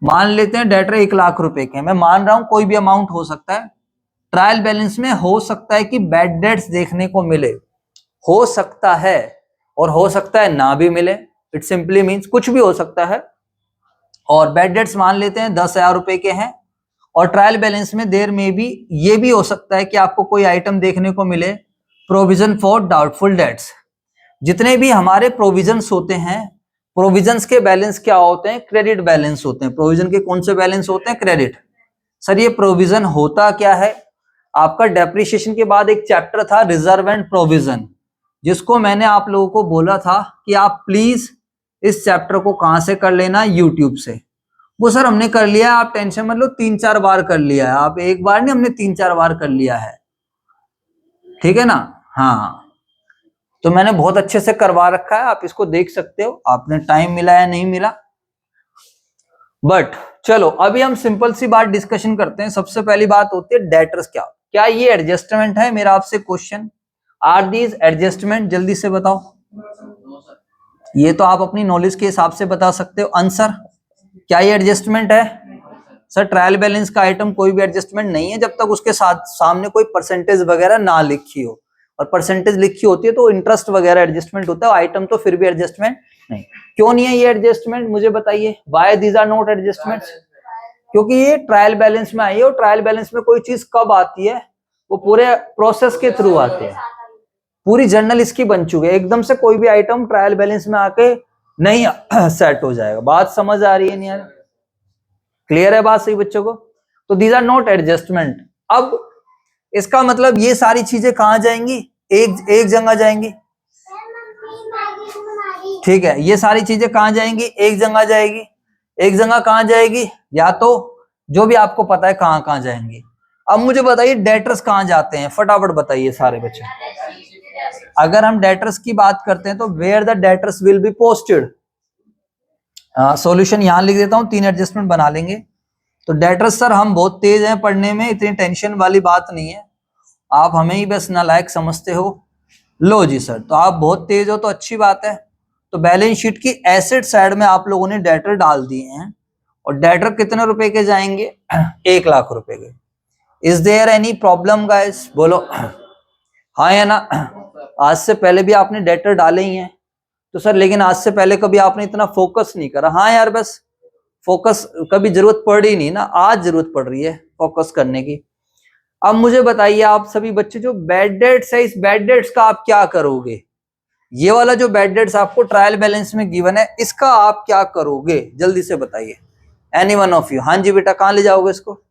मान लेते हैं डेटर 1 लाख रुपए के, मैं मान रहा हूं कोई भी अमाउंट हो सकता है। ट्रायल बैलेंस में हो सकता है कि बैड डेट्स देखने को मिले, हो सकता है, और हो सकता है ना भी मिले, इट सिंपली मीन्स कुछ भी हो सकता है। और बैड डेट्स मान लेते हैं 10,000 रुपए के हैं, और ट्रायल बैलेंस में देर में भी ये भी हो सकता है कि आपको कोई आइटम देखने को मिले प्रोविजन फॉर डाउटफुल डेट्स। जितने भी हमारे प्रोविजंस होते हैं, प्रोविजंस के बैलेंस क्या होते हैं, क्रेडिट बैलेंस होते हैं। प्रोविजन के कौन से बैलेंस होते हैं, क्रेडिट। सर ये प्रोविजन होता क्या है, आपका डेप्रिसिएशन के बाद एक चैप्टर था रिजर्व एंड प्रोविजन, जिसको मैंने आप लोगों को बोला था कि आप प्लीज इस चैप्टर को कहां से कर लेना, यूट्यूब से। वो सर हमने कर लिया है, आप टेंशन मत लो, 3-4 बार कर लिया है, आप एक बार नहीं, हमने 3-4 बार कर लिया है। ठीक है ना, हाँ, तो मैंने बहुत अच्छे से करवा रखा है, आप इसको देख सकते हो, आपने टाइम मिला या नहीं मिला। बट चलो अभी हम सिंपल सी बात डिस्कशन करते हैं। सबसे पहली बात होती है डेटर्स क्या ये एडजस्टमेंट है, मेरा आपसे क्वेश्चन, आर दीज एडजस्टमेंट, जल्दी से बताओ। ये तो आप अपनी नॉलेज के हिसाब से बता सकते हो। आंसर, क्या ये एडजस्टमेंट है? सर ट्रायल बैलेंस का आइटम कोई भी एडजस्टमेंट नहीं है जब तक उसके साथ सामने कोई परसेंटेज वगैरह ना लिखी हो, और परसेंटेज लिखी होती है तो इंटरेस्ट वगैरह एडजस्टमेंट होता है, आइटम तो फिर भी एडजस्टमेंट नहीं। क्यों नहीं है ये एडजस्टमेंट, मुझे बताइए, why these are not adjustments? क्योंकि ये ट्रायल बैलेंस में आई है, और ट्रायल बैलेंस में कोई चीज कब आती है, वो पूरे प्रोसेस के थ्रू आती है, पूरी जर्नल इसकी बन चुकी है, एकदम से कोई भी आइटम ट्रायल बैलेंस में आके नहीं सेट हो जाएगा। बात समझ आ रही है नहीं यार, क्लियर है बात सही बच्चों को? तो दीज आर नॉट एडजस्टमेंट। अब इसका मतलब ये सारी चीजें कहां जाएंगी, एक जगह जाएंगी। ठीक है, ये सारी चीजें कहां जाएंगी, एक जगह जाएगी। एक जगह कहां जाएगी, या तो जो भी आपको पता है कहां कहां जाएंगी। अब मुझे बताइए डेटर्स कहां जाते हैं, फटाफट बताइए सारे बच्चे। अगर हम डेटर्स की बात करते हैं तो where the debtors will be posted, solution यहां लिख देता हूं, 3 एडजस्टमेंट बना लेंगे। तो डेटर्स सर हम बहुत तेज हैं पढ़ने में, इतनी टेंशन वाली बात नहीं है, आप हमें ही बस नालायक समझते हो। लो जी सर, तो आप बहुत तेज हो तो अच्छी बात है। तो बैलेंस शीट की एसेट साइड में आप लोगों ने डेटर डाल दिए हैं, और डेटर कितने रुपए के जाएंगे, 1 लाख रुपए के। Is there any problem guys, बोलो हाँ या ना। आज से पहले भी आपने डेटर डाले ही हैं, तो सर लेकिन आज से पहले कभी आपने इतना फोकस नहीं करा। हाँ यार, बस फोकस कभी जरूरत पड़ी नहीं ना, आज जरूरत पड़ रही है फोकस करने की। अब मुझे बताइए आप सभी बच्चे, जो बैड डेट्स है, इस बैड डेट्स का आप क्या करोगे? ये वाला जो बैड डेट्स आपको ट्रायल बैलेंस में गिवन है, इसका आप क्या करोगे, जल्दी से बताइए, एनी वन ऑफ यू। हाँ जी बेटा, कहां ले जाओगे इसको?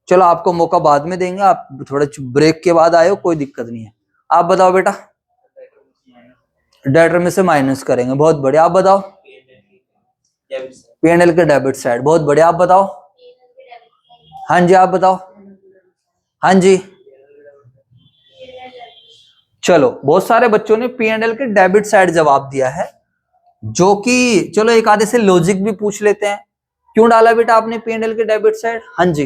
चलो आपको मौका बाद में देंगे, आप थोड़े ब्रेक के बाद आए हो, कोई दिक्कत नहीं है। आप बताओ बेटा। डेटर में से माइनस करेंगे, बहुत बढ़िया। आप बताओ। P&L के डेबिट साइड, बहुत बढ़िया। आप बताओ। हाँ जी आप बताओ। हाँ जी, चलो बहुत सारे बच्चों ने P&L के डेबिट साइड जवाब दिया है, जो कि चलो एक आधे से लॉजिक भी पूछ लेते हैं। क्यों डाला बेटा आपने P&L के डेबिट साइड? हाँ जी,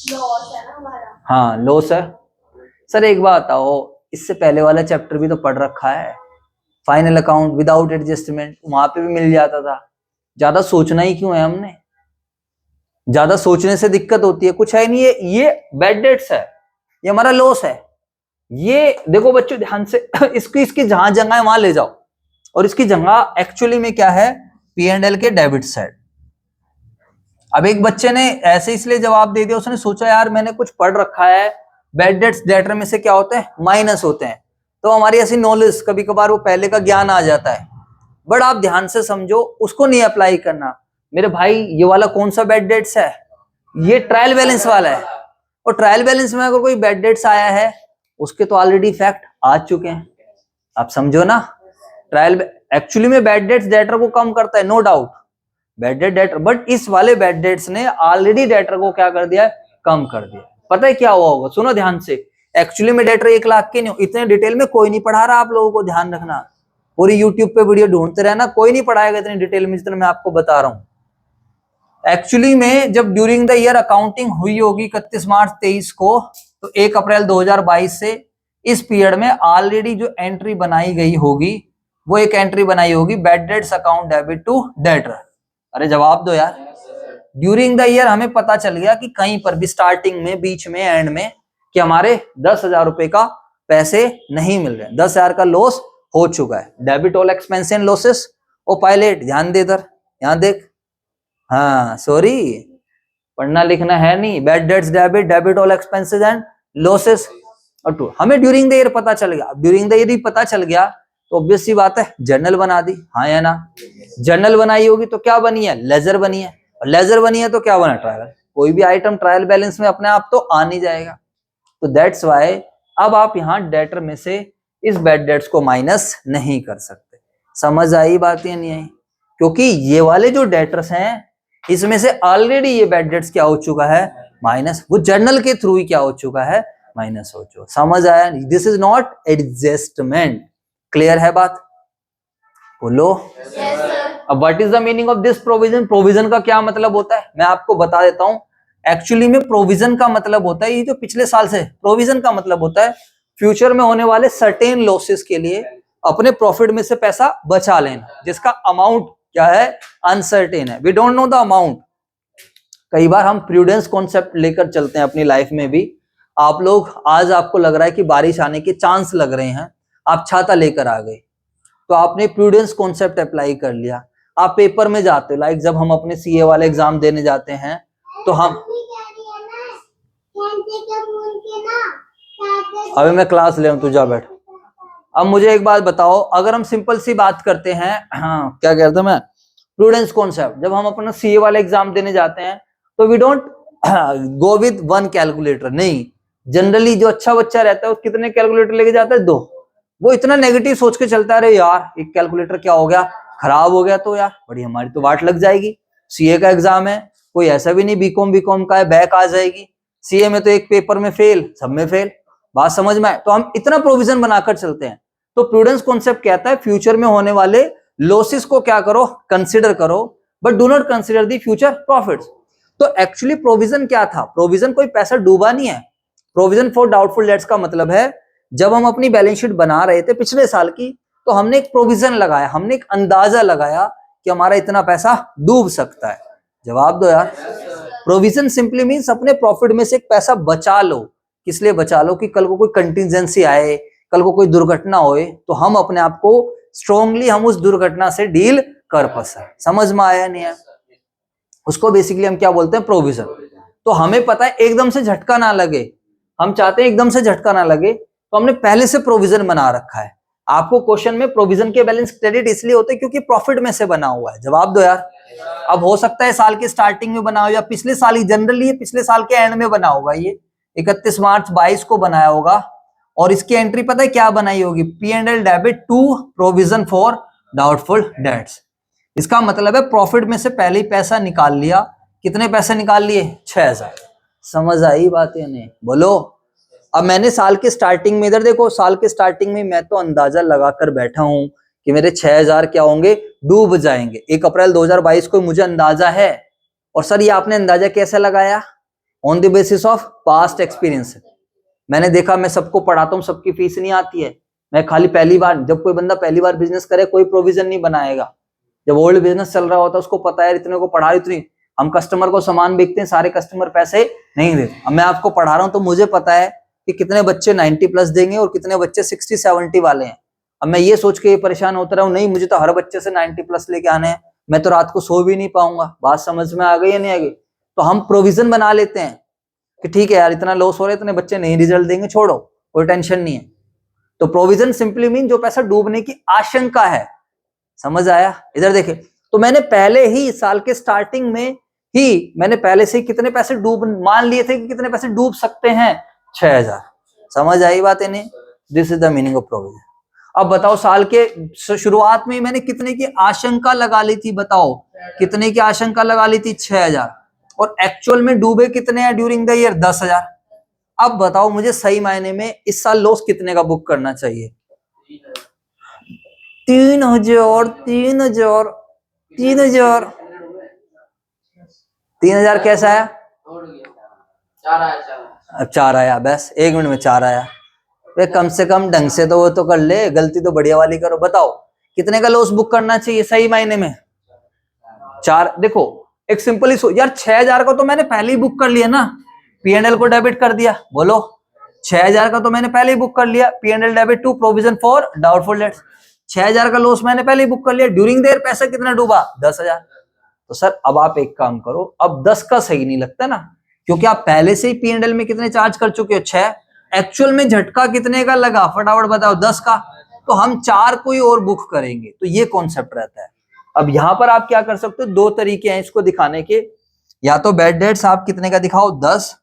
लॉस है ना हमारा। हाँ लॉस है। सर एक बात बताओ, इससे पहले वाला चैप्टर भी तो पढ़ रखा है, फाइनल अकाउंट विदाउट एडजस्टमेंट, वहां पे भी मिल जाता था। ज्यादा सोचना ही क्यों है हमने? ज्यादा सोचने से दिक्कत होती है, कुछ है नहीं। ये बैड डेट्स है, ये हमारा लॉस है। ये देखो बच्चों ध्यान से इसकी जहां जगह है वहां ले जाओ, और इसकी जगह एक्चुअली में क्या है, P&L के डेबिट साइड। अब एक बच्चे ने ऐसे इसलिए जवाब दे दिया, उसने सोचा यार मैंने कुछ पढ़ रखा है, बैड डेट्स डेटर में से क्या होते हैं, माइनस होते हैं। तो हमारी ऐसी नॉलेज कभी कभार वो पहले का ज्ञान आ जाता है, बट आप ध्यान से समझो, उसको नहीं अप्लाई करना। मेरे भाई ये वाला कौन सा बैड डेट्स है, ये ट्रायल बैलेंस वाला है। और ट्रायल बैलेंस में अगर कोई बैड डेट्स आया है, उसके तो ऑलरेडी इफेक्ट आ चुके हैं, आप समझो ना। ट्रायल एक्चुअली में बैड डेट्स डेटर को कम करता है, no doubt, bad debt debtor, but इस वाले बैड डेट्स ने ऑलरेडी डेटर को क्या कर दिया, कम कर दिया। पता है क्या हुआ होगा, सुनो ध्यान से। एक्चुअली में डेटर 1 लाख के नहीं, इतने डिटेल में कोई नहीं पढ़ा रहा आप लोगों को, ध्यान रखना। पूरी यूट्यूब पे वीडियो ढूंढते रहना, कोई नहीं पढ़ाएगा इतनी डिटेल में जितना मैं आपको बता रहा हूं। एक्चुअली में जब ड्यूरिंग द ईयर अकाउंटिंग हुई होगी 31 मार्च 23 को, तो 1 अप्रैल 2022 से इस पीरियड में ऑलरेडी जो एंट्री बनाई गई होगी, वो एक एंट्री बनाई होगी bad debts account debit to debtor. अरे जवाब दो यार। ड्यूरिंग द ईयर हमें पता चल गया कि कहीं पर भी स्टार्टिंग में, बीच में, एंड में, कि हमारे 10,000 रुपए का पैसे नहीं मिल रहे, 10,000 का लॉस हो चुका है। Debit all expense and losses. ओ पायलट ध्यान दे इधर, यहां देख, हाँ सॉरी पढ़ना लिखना है नहीं। Bad debts debit, debit all expenses and losses. और टू हमें ड्यूरिंग द ईयर पता चल गया। ड्यूरिंग द ईयर ही पता चल गया तो ऑब्वियस सी बात है, जर्नल बना दी, हाँ या ना। जर्नल बनाई होगी तो क्या बनी है, लेजर बनी है, और लेजर बनी है तो क्या बना, ट्रायल। कोई भी आइटम ट्रायल बैलेंस में अपने आप तो आ नहीं जाएगा। तो दैट्स वाई अब आप यहाँ डेटर में से इस बैड डेट्स को माइनस नहीं कर सकते। समझ आई बात या नहीं आई? क्योंकि ये वाले जो डेटर्स हैं, इसमें से ऑलरेडी ये बैड डेट्स क्या हो चुका है, माइनस। वो जर्नल के थ्रू ही क्या हो चुका है, माइनस हो चुका। समझ आया? This is not adjustment. Clear है बात? बोलो। अब what is the meaning of this provision? Provision का क्या मतलब होता है, मैं आपको बता देता हूं। एक्चुअली में प्रोविजन का मतलब होता है, ये जो पिछले साल से, प्रोविजन का मतलब होता है फ्यूचर में होने वाले सर्टेन लॉसेस के लिए अपने प्रॉफिट में से पैसा बचा लेना, जिसका अमाउंट क्या है, अनसर्टेन है, we don't know the amount. कई बार हम प्रूडेंस कॉन्सेप्ट लेकर चलते हैं अपनी लाइफ में भी। आप लोग, आज आपको लग रहा है कि बारिश आने के चांस लग रहे हैं, आप छाता लेकर आ गए, तो आपने प्रूडेंस कॉन्सेप्ट अप्लाई कर लिया। आप पेपर में जाते हो, लाइक जब हम अपने सीए वाले एग्जाम देने जाते हैं तो हम, अभी मैं क्लास ले रहा हूं, तू जा बैठ। अब मुझे एक बात बताओ, अगर हम सिंपल सी बात करते हैं, हाँ क्या कहता मैं, प्रूडेंस कॉन्सेप्ट, जब हम अपना सीए वाले एग्जाम देने जाते हैं तो we don't go with 1 calculator, नहीं। जनरली जो अच्छा बच्चा रहता है वो कितने कैलकुलेटर लेके जाता है, 2। वो इतना नेगेटिव सोच के चलता है, अरे यार एक कैलकुलेटर क्या हो गया, खराब हो गया तो यार बड़ी हमारी तो वाट लग जाएगी। सीए का एग्जाम है, कोई ऐसा भी नहीं बीकॉम का है बैक आ जाएगी। सीए में तो एक पेपर में फेल, सब में फेल। बात समझ में आए? तो हम इतना प्रोविजन बनाकर चलते हैं। तो प्रूडेंस कॉन्सेप्ट कहता है फ्यूचर में होने वाले लॉसेस को क्या करो, कंसिडर करो, but do not consider the future profits. तो एक्चुअली प्रोविजन क्या था? प्रोविजन कोई पैसा डूबा नहीं है। प्रोविजन फॉर डाउटफुल डेट्स का मतलब है, जब हम अपनी बैलेंस शीट बना रहे थे पिछले साल की, तो हमने एक प्रोविजन लगाया, हमने एक अंदाजा लगाया कि हमारा इतना पैसा डूब सकता है। जवाब दो यार। प्रोविजन सिंपली मीन्स अपने प्रॉफिट में से एक पैसा बचा लो। किस लिए बचा लो? कि कल को कोई कंटिजेंसी आए, कल को कोई दुर्घटना होए, तो हम अपने आप को स्ट्रांगली हम उस दुर्घटना से डील कर पाए। समझ में आया नहीं है? उसको बेसिकली हम क्या बोलते हैं, प्रोविजन। तो हमें पता है एकदम से झटका ना लगे, हम चाहते हैं एकदम से झटका ना लगे, तो हमने पहले से प्रोविजन बना रखा है। आपको क्वेश्चन में प्रोविजन के बैलेंस क्रेडिट इसलिए होते हैं क्योंकि प्रॉफिट में से बना हुआ है। जवाब दो यार। अब हो सकता है साल के स्टार्टिंग में बना हो या पिछले साल ही, जनरली पिछले साल के एंड में बना होगा। ये 31 मार्च 22 को बनाया होगा, और इसकी एंट्री पता है क्या बनाई होगी, P&L debit to provision for doubtful debts. इसका मतलब है प्रॉफिट में से पहले ही पैसा निकाल लिया। कितने पैसे निकाल लिए? 6,000। समझ आई बात या नहीं? बोलो। अब मैंने साल के स्टार्टिंग में, इधर देखो, साल के स्टार्टिंग में मैं तो अंदाजा लगाकर बैठा हूं कि मेरे 6,000 क्या होंगे, डूब जाएंगे। 1 अप्रैल 2022 को मुझे अंदाजा है। और सर ये आपने अंदाजा कैसे लगाया? On the basis of past experience. मैंने देखा, मैं सबको पढ़ाता हूँ, सबकी फीस नहीं आती है। मैं खाली पहली बार, जब कोई बंदा पहली बार बिजनेस करे, कोई प्रोविजन नहीं बनाएगा। जब ओल्ड बिजनेस चल रहा होता है उसको पता है इतने को पढ़ा इतनी, हम कस्टमर को सामान बेचते हैं, सारे कस्टमर पैसे नहीं देते। अब मैं आपको पढ़ा रहा हूं तो मुझे पता है कि कितने बच्चे 90 प्लस देंगे और कितने बच्चे 60-70 वाले हैं। अब मैं ये सोच के ये परेशान होता रहा हूँ, नहीं मुझे तो हर बच्चे से 90 प्लस लेके आने हैं, मैं तो रात को सो भी नहीं पाऊंगा। बात समझ में आ गई या नहीं आ गई? तो हम प्रोविजन बना लेते हैं कि ठीक है यार इतना लॉस हो रहा है, इतने बच्चे नहीं रिजल्ट देंगे, छोड़ो कोई टेंशन नहीं है। तो प्रोविजन सिंपली मीन जो पैसा डूबने की आशंका है। समझ आया? इधर देखे, तो मैंने पहले ही साल के स्टार्टिंग में ही मैंने पहले से कितने पैसे डूब मान लिए थे कि कितने पैसे डूब सकते हैं, 6000। समझ आई बात है नहीं? This is the meaning of provision. अब बताओ साल के शुरुआत में मैंने कितने की आशंका लगा ली थी, बताओ कितने की आशंका लगा ली थी, 6000, और एक्चुअल में डूबे कितने हैं ड्यूरिंग द ईयर, 10,000। अब बताओ मुझे सही मायने में इस साल लॉस कितने का बुक करना चाहिए? 3,000, 3,000, 3,000। 3,000 कैसा है? अब 4 आया, बस 1 मिनट में 4 आया। वे कम से कम ढंग से तो वो तो कर ले, गलती तो बढ़िया वाली करो। बताओ कितने का लॉस बुक करना चाहिए सही मायने में? 4। देखो एक सिंपल ही यार 6,000 का तो मैंने पहले ही बुक कर लिया ना, P&L को डेबिट कर दिया। बोलो 6,000 का तो मैंने पहले ही बुक कर लिया, P&L debit to provision for doubtful debts. 6,000 का लॉस मैंने पहले ही बुक कर लिया, ड्यूरिंग देयर पैसा कितना डूबा, 10,000। तो सर अब आप एक काम करो, अब 10 का सही नहीं लगता ना, क्योंकि आप पहले से ही P&L में कितने चार्ज कर चुके हो, 6। एक्चुअल में झटका कितने का लगा, फटाफट बताओ, 10 का। तो हम 4 कोई और बुक करेंगे, तो ये कॉन्सेप्ट रहता है। अब यहां पर आप क्या कर सकते हो, 2 तरीके हैं इसको दिखाने के। या तो बैड डेट्स आप कितने का दिखाओ, 10,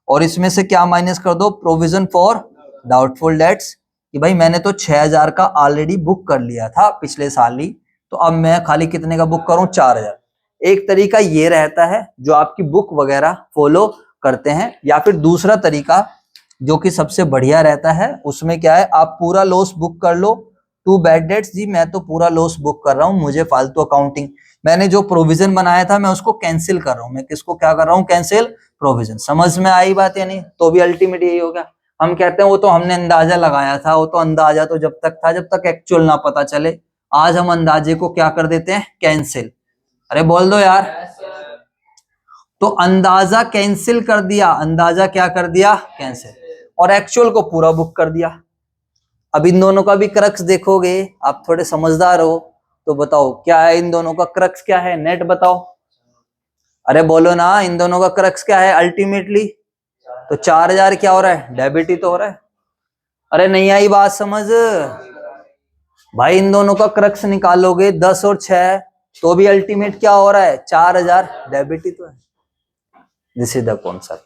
और इसमें से क्या माइनस कर दो, प्रोविजन फॉर डाउटफुल डेट्स, कि भाई मैंने तो 6,000 का ऑलरेडी बुक कर लिया था पिछले साल ही, तो अब मैं खाली कितने का बुक करूं, 4,000। एक तरीका ये रहता है जो आपकी बुक वगैरह फॉलो करते हैं, या फिर दूसरा तरीका जो कि सबसे बढ़िया रहता है, उसमें क्या है, आप पूरा लॉस बुक कर लो। 2 बैड डेट्स जी, मैं तो पूरा लॉस बुक कर रहा हूं, मुझे फालतू अकाउंटिंग, मैंने जो प्रोविजन बनाया था मैं उसको कैंसिल कर रहा हूं। मैं किसको क्या कर रहा हूं, कैंसिल प्रोविजन। समझ में आई बात या नहीं? तो भी अल्टीमेट यही हो गया। हम कहते हैं वो तो हमने अंदाजा लगाया था, वो तो अंदाजा तो जब तक था जब तक एक्चुअल ना पता चले। आज हम अंदाजे को क्या कर देते हैं, कैंसिल। अरे बोल दो यार। तो अंदाजा कैंसिल कर दिया, अंदाजा क्या कर दिया, कैंसिल, और एक्चुअल को पूरा बुक कर दिया। अब इन दोनों का भी क्रक्स देखोगे, आप थोड़े समझदार हो तो बताओ क्या है इन दोनों का क्रक्स, क्या है, नेट बताओ। अरे बोलो ना, इन दोनों का क्रक्स क्या है अल्टीमेटली? तो 4,000 क्या हो रहा है, डेबिट ही तो हो रहा है। अरे नहीं आई बात समझ भाई, इन दोनों का क्रक्स निकालोगे 10 और 6, तो भी अल्टीमेट क्या हो रहा है, 4,000 डेबिट ही तो है। This is the concept.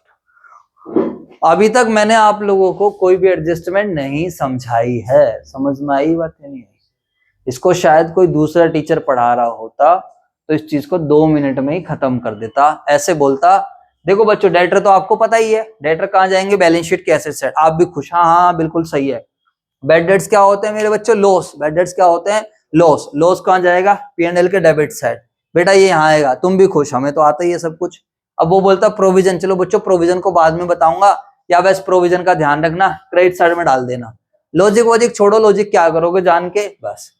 अभी तक मैंने आप लोगों को कोई भी एडजस्टमेंट नहीं समझाई है, समझ में आई बात नहीं आई? इसको शायद कोई दूसरा टीचर पढ़ा रहा होता तो इस चीज को 2 मिनट में ही खत्म कर देता। ऐसे बोलता, देखो बच्चों डेटर तो आपको पता ही है, डेटर कहाँ जाएंगे, बैलेंस शीट के एसेट साइड। आप भी खुश, हाँ हाँ बिल्कुल सही है। बैड डेट्स क्या होते हैं मेरे बच्चों, लॉस। बैड डेट्स क्या होते हैं, लॉस। लॉस कहाँ जाएगा, P&L के डेबिट साइड। बेटा ये यहाँ आएगा, तुम भी खुश, हमें तो आता ही है सब कुछ। अब वो बोलता प्रोविजन, चलो बच्चों प्रोविजन को बाद में बताऊंगा, या बस प्रोविजन का ध्यान रखना, क्रेडिट साइड में डाल देना। लॉजिक वॉजिक छोड़ो, लॉजिक क्या करोगे जान के, बस।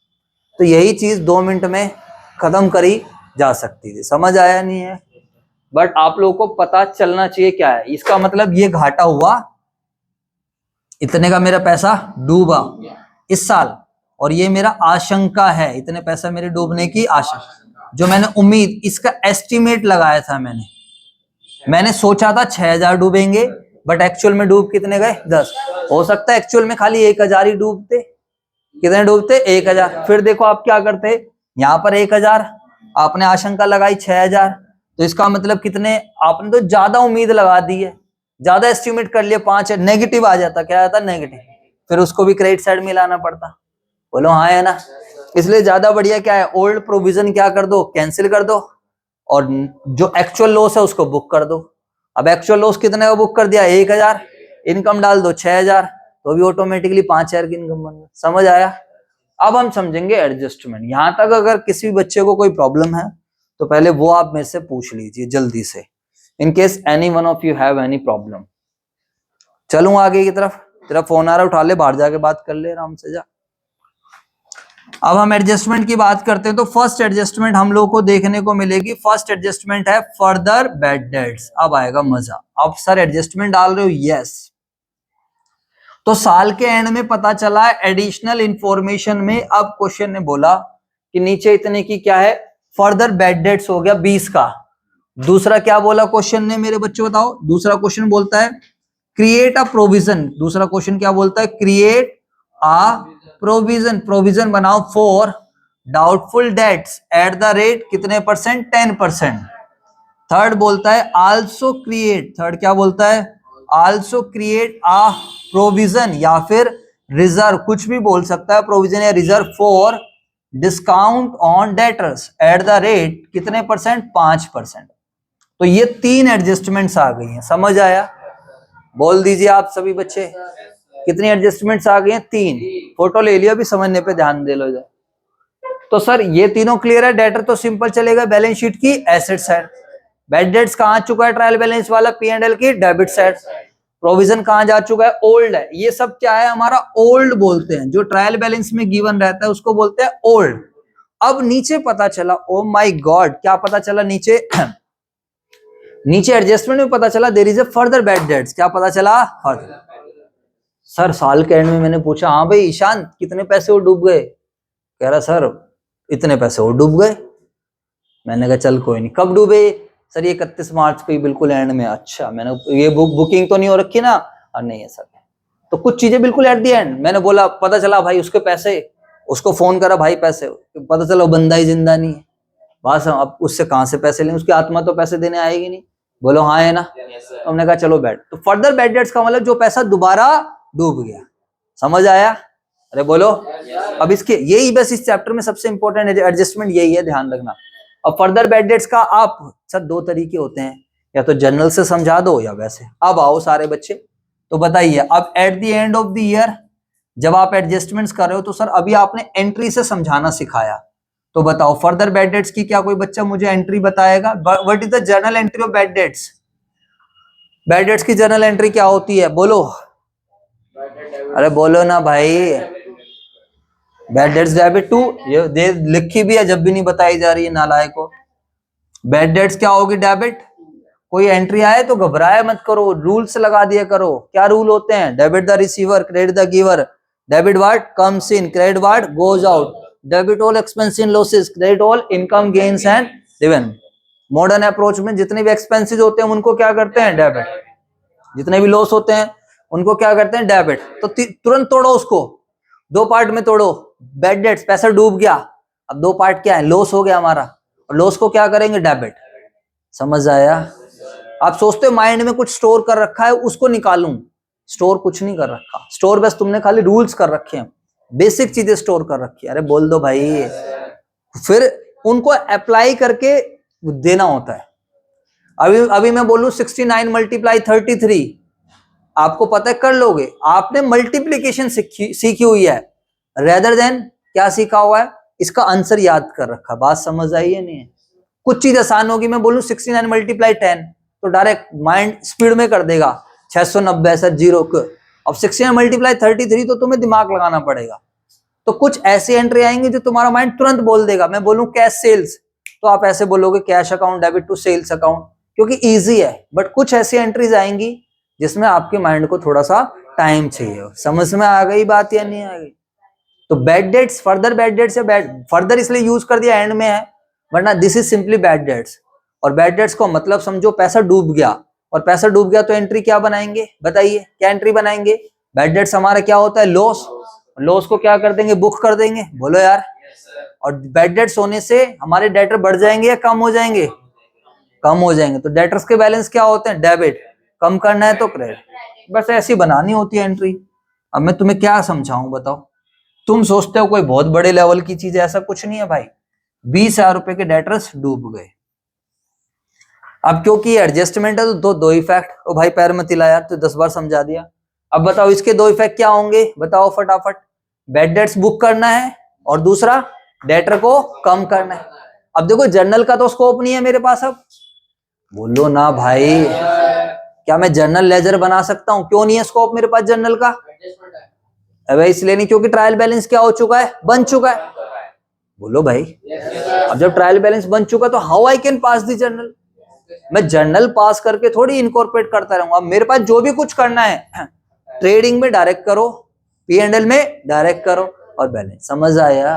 तो यही चीज 2 मिनट में खत्म करी जा सकती थी। समझ आया नहीं है? बट आप लोगों को पता चलना चाहिए क्या है इसका मतलब। ये घाटा हुआ, इतने का मेरा पैसा डूबा इस साल, और ये मेरा आशंका है, इतने पैसा मेरे डूबने की आशंका, जो मैंने उम्मीद, इसका एस्टिमेट लगाया था मैंने सोचा था 6,000 डूबेंगे, बट एक्चुअल में डूब कितने गए, 10। हो सकता है एक्चुअल में खाली 1,000 ही डूबते। कितने डूबते, 1,000। फिर देखो आप क्या करते, यहाँ पर 1,000 आपने आशंका लगाई, 6,000, तो इसका मतलब कितने, आपने तो ज्यादा उम्मीद लगा दी है, ज्यादा एस्टिमेट कर लिया, 5 नेगेटिव आ जाता, क्या आता, नेगेटिव। फिर उसको भी क्रेडिट साइड में लाना पड़ता। बोलो हाँ है ना? इसलिए ज्यादा बढ़िया क्या है, ओल्ड प्रोविजन क्या कर दो, कैंसिल कर दो, और जो एक्चुअल लॉस है उसको बुक कर दो। अब एक्चुअल लॉस कितने का बुक कर दिया, 1,000, इनकम डाल दो 6,000, तो भी ऑटोमेटिकली 5,000 की इनकम बन गई। समझ आया? अब हम समझेंगे एडजस्टमेंट। यहां तक अगर किसी भी बच्चे को कोई प्रॉब्लम है तो पहले वो आप मेरे से पूछ लीजिए जल्दी से, in case any one of you have any problem. चलूं आगे की तरफ, तेरा फोन आ रहा है, उठा ले, बाहर जाके बात कर ले आराम से, जा। अब हम एडजस्टमेंट की बात करते हैं तो फर्स्ट एडजस्टमेंट हम लोग को देखने को मिलेगी, फर्स्ट एडजस्टमेंट है फर्दर बैड डेट्स। अब आएगा मजा। अब सर एडजस्टमेंट डाल रहे हो, यस। तो साल के एंड में पता चला एडिशनल इंफॉर्मेशन में, अब क्वेश्चन ने बोला कि नीचे इतने की क्या है, फर्दर बैड डेट्स हो गया 20 का। दूसरा क्या बोला क्वेश्चन ने मेरे बच्चों बताओ, दूसरा क्वेश्चन बोलता है क्रिएट अ प्रोविजन। दूसरा क्वेश्चन क्या बोलता है, क्रिएट अ प्रोविजन, प्रोविजन बनाओ for doubtful dates at the rate कितने परसेंट, 10%। थर्ड बोलता है आल्सो क्रिएट, थर्ड क्या बोलता है, आल्सो क्रिएट अ प्रोविजन या फिर रिजर्व, कुछ भी बोल सकता है, प्रोविजन या reserve for discount on debtors at the rate कितने परसेंट, 5%। तो ये 3 एडजस्टमेंट्स आ गई हैं, समझ आया? बोल दीजिए आप सभी बच्चे, कितनी एडजस्टमेंट्स आ गई हैं, 3। फोटो ले लिया, भी समझने पे ध्यान दे लो इधर। तो सर ये तीनों क्लियर है, डेटर तो सिंपल चलेगा बैलेंस शीट की एसेट साइड। बैड डेट्स कहां आ चुका है, ट्रायल बैलेंस वाला P&L की डेबिट साइड। प्रोविजन कहां जा चुका है, ओल्ड है। ये सब क्या है हमारा, ओल्ड बोलते हैं, जो ट्रायल बैलेंस में गिवन रहता है उसको बोलते हैं ओल्ड। अब नीचे पता चला, ओ माय गॉड, क्या पता चला नीचे नीचे एडजस्टमेंट में पता चला there is a further bad debts. क्या पता चला, फर्दर। सर साल के एंड में मैंने पूछा, हाँ भाई ईशान कितने पैसे वो डूब गए, कह रहा सर इतने पैसे वो डूब गए। मैंने कहा चल कोई नहीं, कब डूबे सर, ये 31 मार्च को ही बिल्कुल एंड में। अच्छा, मैंने ये बुकिंग तो नहीं हो रखी ना, और नहीं है सर। तो कुछ चीजें बिल्कुल एट दी एंड। मैंने बोला, पता चला भाई उसके पैसे, उसको फोन करा भाई पैसे, पता चला वो बंदा ही जिंदा नहीं है। बस अब उससे कहां से पैसे लें, उसकी आत्मा तो पैसे देने आएगी नहीं। बोलो हाँ है ना, तो हमने कहा चलो बैठ। तो फर्दर बैड डेट्स का मतलब जो पैसा दोबारा डूब गया, समझ आया? अरे बोलो। अब इसके यही बस इस चैप्टर में सबसे इंपॉर्टेंट एडजस्टमेंट यही है, ध्यान रखना। अब फर्दर बैड डेट्स का आप सर 2 तरीके होते हैं, या तो जनरल से समझा दो या वैसे। अब आओ सारे बच्चे, तो बताइए, अब eight the end of the year जब आप एडजस्टमेंट्स कर रहे हो, तो सर अभी आपने एंट्री से समझाना सिखाया, तो बताओ फर्दर बैड डेट्स की क्या कोई बच्चा मुझे एंट्री बताएगा? What is the journal entry of bad debts? Bad debts की जर्नल एंट्री क्या होती है, बोलो। अरे बोलो ना भाई। बैड डेट्स डेबिट टू, ये दे लिखी भी है, जब भी नहीं बताई जा रही है नालायक को। बैड डेट्स क्या होगी, डेबिट। कोई एंट्री आए तो घबराए मत करो, रूल्स लगा दिया करो। क्या रूल होते हैं, debit the receiver, credit the giver, debit what comes in, credit what goes out, debit all expense in losses, credit all income gains and dividend. Modern approach में जितने भी एक्सपेंसेस होते हैं उनको क्या करते हैं, डेबिट। जितने भी लॉस होते हैं उनको क्या करते हैं, डेबिट। तो तुरंत तोड़ो उसको, 2 पार्ट में तोड़ो। बैड डेट्स, पैसा डूब गया, अब 2 पार्ट क्या है, लॉस हो गया हमारा, और लॉस को क्या करेंगे, डेबिट। समझ आया? आप सोचते हो माइंड में कुछ स्टोर कर रखा है, उसको निकालूं, स्टोर कुछ नहीं कर रखा। स्टोर बस तुमने खाली रूल्स कर रखे हैं, बेसिक चीजें स्टोर कर रखी है। अरे बोल दो भाई, फिर उनको अप्लाई करके देना होता है। अभी अभी मैं बोलूं 69 मल्टीप्लाई 33, आपको पता है कर लोगे, आपने मल्टीप्लीकेशन सीखी हुई है, रेदर देन क्या सीखा हुआ है, इसका आंसर याद कर रखा। बात समझ आई है नहीं है? कुछ चीज आसान होगी, मैं बोलूं 69 मल्टीप्लाई 10 तो डायरेक्ट माइंड स्पीड में कर देगा, 690 सर जीरो। अब 69 मल्टीप्लाई 33 तो तुम्हें दिमाग लगाना पड़ेगा। तो कुछ ऐसी एंट्री आएंगी जो तुम्हारा माइंड तुरंत बोल देगा। मैं बोलूं कैश सेल्स, तो आप ऐसे बोलोगे cash account debit to sales account, क्योंकि इजी है। बट कुछ ऐसी एंट्रीज आएंगी जिसमें आपके माइंड को थोड़ा सा टाइम चाहिए। समझ में आ गई बात या नहीं आ गई? तो bad debts, further bad dates या बैड फर्दर इसलिए यूज कर दिया एंड में है, वरना this is simply bad debts. और बैड डेट्स को मतलब समझो पैसा डूब गया, और पैसा डूब गया तो एंट्री क्या बनाएंगे, बताइए क्या एंट्री बनाएंगे? बैड डेट्स हमारा क्या होता है, लॉस। लॉस को क्या कर देंगे, बुक कर देंगे, बोलो यार। और बैड डेट्स होने से हमारे डेटर बढ़ जाएंगे या कम हो जाएंगे, कम हो जाएंगे। तो डेटर्स के बैलेंस क्या होते हैं, डेबिट। कम करना है तो क्रेडिट। बस ऐसी बनानी होती है एंट्री। अब मैं तुम्हें क्या समझाऊं बताओ? तुम सोचते हो कोई बहुत बड़े लेवल की चीज है, ऐसा कुछ नहीं है भाई। 20,000 रुपए के डेटर्स डूब गए। अब क्योंकि एडजस्टमेंट है तो दो इफेक्ट, ओ भाई पैर में तिला यार, तो 10 बार समझा दिया। अब बताओ इसके 2 इफेक्ट क्या होंगे, बताओ फटाफट। बैड डेट्स बुक करना है, और दूसरा डेटर को कम करना है। अब देखो जर्नल का तो स्कोप नहीं है मेरे पास। अब बोलो ना भाई, क्या मैं जर्नल लेजर बना सकता हूं? क्यों नहीं है स्कोप मेरे पास जर्नल का? अबे इसलिए नहीं क्योंकि ट्रायल बैलेंस क्या हो चुका है, बन चुका है। बोलो भाई। अब जब ट्रायल बैलेंस बन चुका तो how I can pass the journal, मैं जर्नल पास करके थोड़ी इनकॉर्पोरेट करता रहूंगा। अब मेरे पास जो भी कुछ करना है ट्रेडिंग में डायरेक्ट करो, P&L में डायरेक्ट करो और बैलेंस। समझ आया?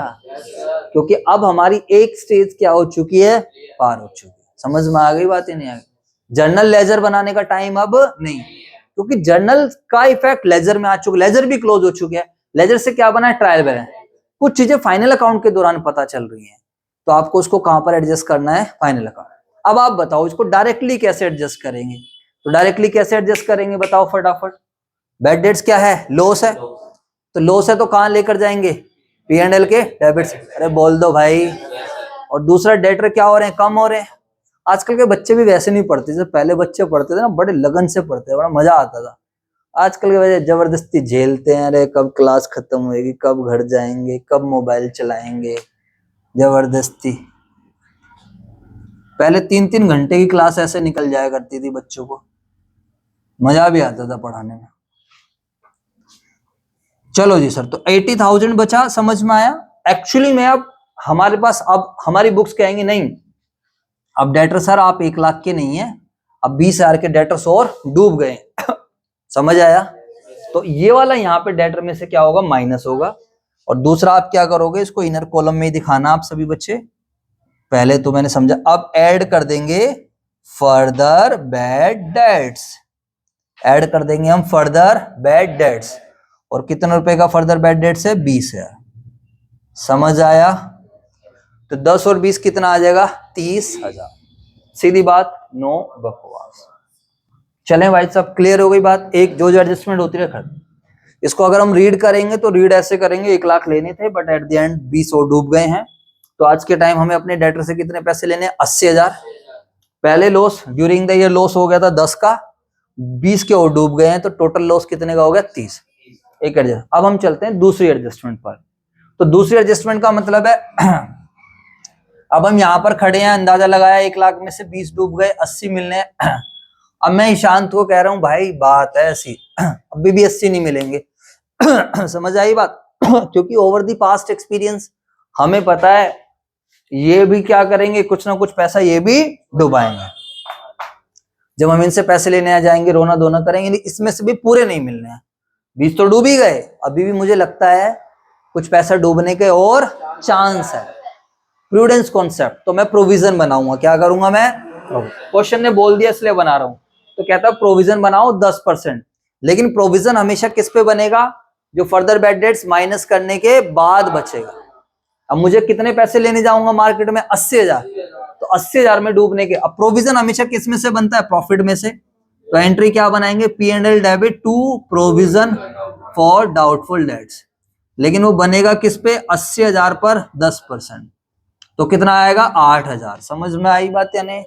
क्योंकि अब हमारी एक स्टेज क्या हो चुकी है, पार हो चुकी है। समझ में आ गई बात ही नहीं आ गई? जर्नल लेजर बनाने का टाइम अब नहीं, क्योंकि जर्नल का इफेक्ट लेजर में आ चुका, लेजर भी क्लोज हो चुके हैं। लेजर से क्या बना है, ट्रायल बैलेंस। कुछ चीजें फाइनल अकाउंट के दौरान पता चल रही हैं, तो आपको उसको कहां पर एडजस्ट करना है, फाइनल अकाउंट। अब आप बताओ इसको डायरेक्टली कैसे एडजस्ट करेंगे, तो डायरेक्टली कैसे एडजस्ट करेंगे बताओ फटाफट। बैड डेट्स क्या है, लॉस है, तो लॉस है तो कहां लेकर जाएंगे, P&L के डेबिट से। अरे बोल दो भाई। और दूसरा डेटर क्या हो रहे हैं, कम हो रहे हैं। आजकल के बच्चे भी वैसे नहीं पढ़ते जैसे पहले बच्चे पढ़ते थे ना, बड़े लगन से पढ़ते थे, बड़ा मजा आता था। आजकल के बच्चे जबरदस्ती झेलते हैं, अरे कब क्लास खत्म होएगी, कब घर जाएंगे, कब मोबाइल चलाएंगे, जबरदस्ती। पहले 3-3 घंटे की क्लास ऐसे निकल जाया करती थी, बच्चों को मजा भी आता था पढ़ाने में। चलो जी सर, तो 80,000 बचा, समझ में आया? एक्चुअली में अब हमारे पास, अब हमारी बुक्स कहेंगे नहीं, अब डेटर सर आप 1 लाख के नहीं है, अब 20,000 के डेटर्स और डूब गए। समझ आया? तो ये वाला यहाँ पे डेटर में से क्या होगा, माइनस होगा। और दूसरा आप क्या करोगे, इसको इनर कॉलम में ही दिखाना आप सभी बच्चे। पहले तो मैंने समझा, अब ऐड कर देंगे फर्दर बैड डेट्स, ऐड कर देंगे हम फर्दर बैड डेट्स। और कितने रुपए का फर्दर बैड डेट्स है, 20,000। समझ आया? तो 10 और 20 कितना आ जाएगा, 30,000। सीधी बात, नो बकवास। चलें भाई सब, क्लियर हो गई बात। एक जो एडजस्टमेंट होती है खत्म। इसको अगर हम रीड करेंगे तो रीड ऐसे करेंगे, 1 लाख लेने थे बट एट द एंड 20 और डूब गए हैं। तो आज के टाइम हमें अपने डेटर से कितने पैसे लेने हैं, 80,000। पहले loss during the year loss हो गया था 10 का, 20 के और डूब गए हैं, तो टोटल लॉस कितने का हो गया, 30। एक एडजस्ट। अब हम चलते हैं दूसरी एडजस्टमेंट पर। तो दूसरी एडजस्टमेंट का मतलब है अब हम यहां पर खड़े हैं, अंदाजा लगाया 1 लाख में से 20 डूब गए, 80 मिलने हैं। अब मैं ईशांत को कह रहा हूं भाई बात है ऐसी, अभी भी 80 नहीं मिलेंगे। समझ आई बात? क्योंकि ओवर दी पास्ट एक्सपीरियंस हमें पता है ये भी क्या करेंगे, कुछ ना कुछ पैसा ये भी डुबाएंगे। जब हम इनसे पैसे लेने आ जाएंगे रोना धोना करेंगे, इसमें से भी पूरे नहीं मिलने हैं। 20 तो डूब ही गए, अभी भी मुझे लगता है कुछ पैसा डूबने के और चांस है। प्रूडेंस कॉन्सेप्ट, तो मैं प्रोविजन बनाऊंगा। क्या करूंगा मैं, क्वेश्चन ने बोल दिया इसलिए बना रहा हूं। तो कहता है प्रोविजन बनाओ 10%, लेकिन प्रोविजन हमेशा किस पे बनेगा, जो फर्दर बैड डेट्स माइनस करने के बाद बचेगा। अब मुझे कितने पैसे लेने जाऊंगा मार्केट में, 80,000, तो 80,000 में डूबने के। अब प्रोविजन हमेशा किस में से बनता है, प्रॉफिट में से। तो एंट्री क्या बनाएंगे, P&L debit to provision for doubtful debts, लेकिन वो बनेगा किस पे, 80,000 पर 10%, तो कितना आएगा, 8,000। समझ में आई बात या नहीं?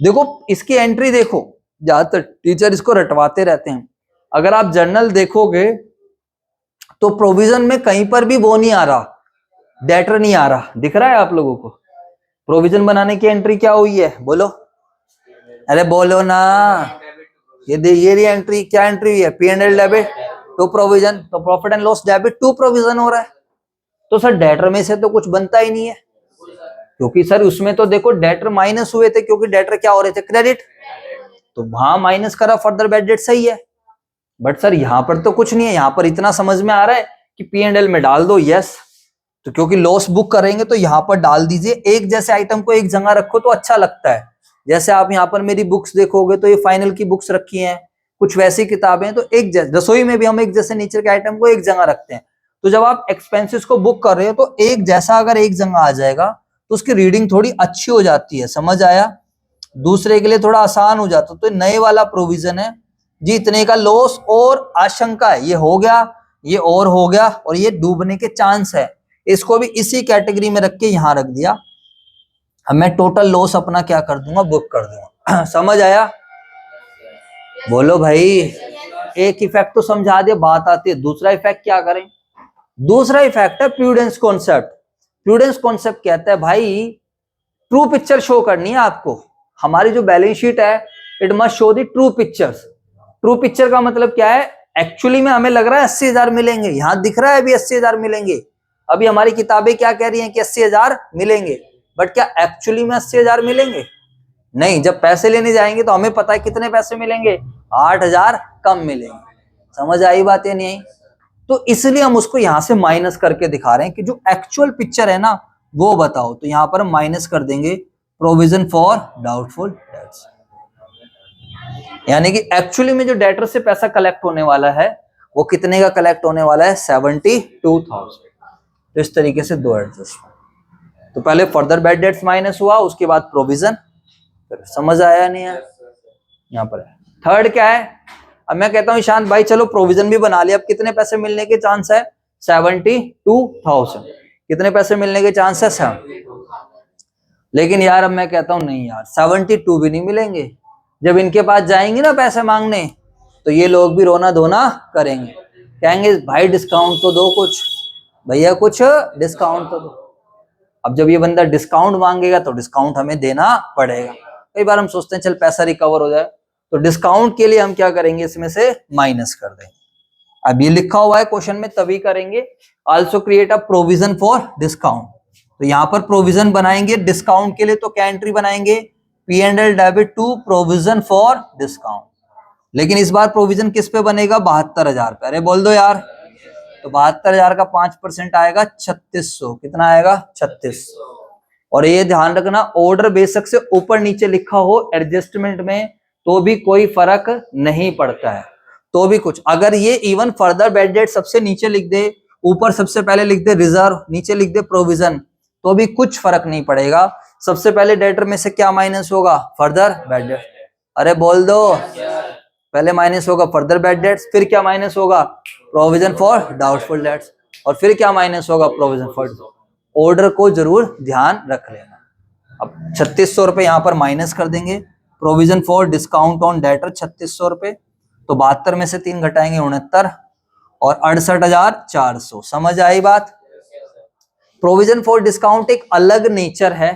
देखो इसकी एंट्री देखो, ज्यादातर टीचर इसको रटवाते रहते हैं। अगर आप जर्नल देखोगे तो प्रोविजन में कहीं पर भी वो नहीं आ रहा, डेटर नहीं आ रहा। दिख रहा है आप लोगों को? प्रोविजन बनाने की एंट्री क्या हुई है, बोलो, अरे बोलो ना। ये रही एंट्री, क्या एंट्री हुई है, P&L डेबिट टू प्रोविजन, तो profit and loss debit to provision हो रहा है। तो सर डेटर में से तो कुछ बनता ही नहीं है, क्योंकि सर उसमें तो देखो डेटर माइनस हुए थे, क्योंकि डेटर क्या हो रहे थे, क्रेडिट, तो वहां माइनस करा, फर्दर बैड डेट सही है। बट सर यहां पर तो कुछ नहीं है, यहां पर इतना समझ में आ रहा है कि P&L में डाल दो, यस। तो क्योंकि लॉस बुक करेंगे तो यहां पर डाल दीजिए, एक जैसे आइटम को एक जगह रखो तो अच्छा लगता है। जैसे आप यहाँ पर मेरी बुक्स देखोगे तो ये फाइनल की बुक्स रखी हैं, कुछ वैसी किताबें, तो एक जैसे रसोई में भी हम एक जैसे नीचे के आइटम को एक जगह रखते हैं। तो जब आप एक्सपेंसेस को बुक कर रहे हो तो एक जैसा अगर एक जगह आ जाएगा तो उसकी रीडिंग थोड़ी अच्छी हो जाती है। समझ आया? दूसरे के लिए थोड़ा आसान हो जाता। तो नए वाला प्रोविजन है जी, इतने का लॉस और आशंका है, ये हो गया, ये और हो गया, और ये डूबने के चांस है, इसको भी इसी कैटेगरी में रख के यहां रख दिया। अब मैं टोटल लॉस अपना क्या कर दूंगा, बुक कर दूंगा। समझ आया? बोलो भाई। एक इफेक्ट तो समझा दिया, बात आती है दूसरा इफेक्ट क्या करें। दूसरा इफेक्ट है प्रूडेंस कॉन्सेप्ट। प्रूडेंस कॉन्सेप्ट कहता है भाई ट्रू पिक्चर शो करनी है आपको। हमारी जो बैलेंस शीट है it must show the true pictures. True picture का मतलब क्या है, एक्चुअली में हमें लग रहा है 80,000 मिलेंगे, यहां दिख रहा है अभी 80,000 मिलेंगे। अभी हमारी किताबें क्या कह रही हैं कि 80,000 मिलेंगे, बट क्या एक्चुअली में 80,000 मिलेंगे? नहीं। जब पैसे लेने जाएंगे तो हमें पता है कितने पैसे मिलेंगे, 8,000 कम मिलेंगे। समझ आई बात या नहीं आई? तो इसलिए हम उसको यहां से माइनस करके दिखा रहे हैं कि जो एक्चुअल पिक्चर है ना वो बताओ। तो यहां पर हम माइनस कर देंगे प्रोविजन फॉर डाउटफुल डेट्स, यानी कि एक्चुअली में जो डेटर से पैसा कलेक्ट होने वाला है वो कितने का कलेक्ट होने वाला है, 72,000। तो इस तरीके से दो एडजस्टमेंट। तो पहले फर्दर बैड डेट्स माइनस हुआ, उसके बाद प्रोविजन। समझ आया नहीं है? यहाँ पर थर्ड क्या है? अब मैं कहता हूँ ईशांत भाई चलो प्रोविजन भी बना लिया, अब कितने पैसे मिलने के चांस है? 72,000। कितने पैसे मिलने के चांस है? 7। लेकिन यार अब मैं कहता हूँ नहीं यार, 72 भी नहीं मिलेंगे। जब इनके पास जाएंगे ना पैसे मांगने तो ये लोग भी रोना धोना करेंगे, कहेंगे भाई डिस्काउंट तो दो, कुछ भैया कुछ डिस्काउंट तो दो। अब जब ये बंदा डिस्काउंट मांगेगा तो डिस्काउंट हमें देना पड़ेगा। कई बार हम सोचते हैं चल पैसा रिकवर हो जाए, तो डिस्काउंट के लिए हम क्या करेंगे, इसमें से माइनस कर देंगे। अब ये लिखा हुआ है क्वेश्चन में तभी करेंगे। Also create a provision for discount. तो यहाँ पर प्रोविजन बनाएंगे डिस्काउंट के लिए, तो क्या एंट्री बनाएंगे, P&L debit to provision for discount. लेकिन इस बार प्रोविजन किस पे बनेगा, 72,000 पे। अरे बोल दो यार। तो 72,000 का 5% आएगा 3600। कितना आएगा, 3600। और ये ध्यान रखना ऑर्डर बेशक से ऊपर नीचे लिखा हो एडजस्टमेंट में तो भी कोई फर्क नहीं पड़ता है। तो भी कुछ अगर ये इवन फर्दर बैड डेट सबसे नीचे लिख दे, ऊपर सबसे पहले लिख दे रिजर्व, नीचे लिख दे प्रोविजन, तो भी कुछ फर्क नहीं पड़ेगा। सबसे पहले डेटर में से क्या माइनस होगा, फर्दर बैड डेट। अरे बोल दो, पहले माइनस होगा फर्दर बैड डेट्स, फिर क्या माइनस होगा, प्रोविजन फॉर डाउटफुल डेट्स, और फिर क्या माइनस होगा, प्रोविजन फॉर। ऑर्डर को जरूर ध्यान रख लेना। अब 3600 रुपए यहाँ पर माइनस कर देंगे, provision for discount on debtor 3600 रुपए, तो 72 में से 3 घटाएंगे 69 और 68,400। समझ आई बात? प्रोविजन फॉर डिस्काउंट एक अलग नेचर है,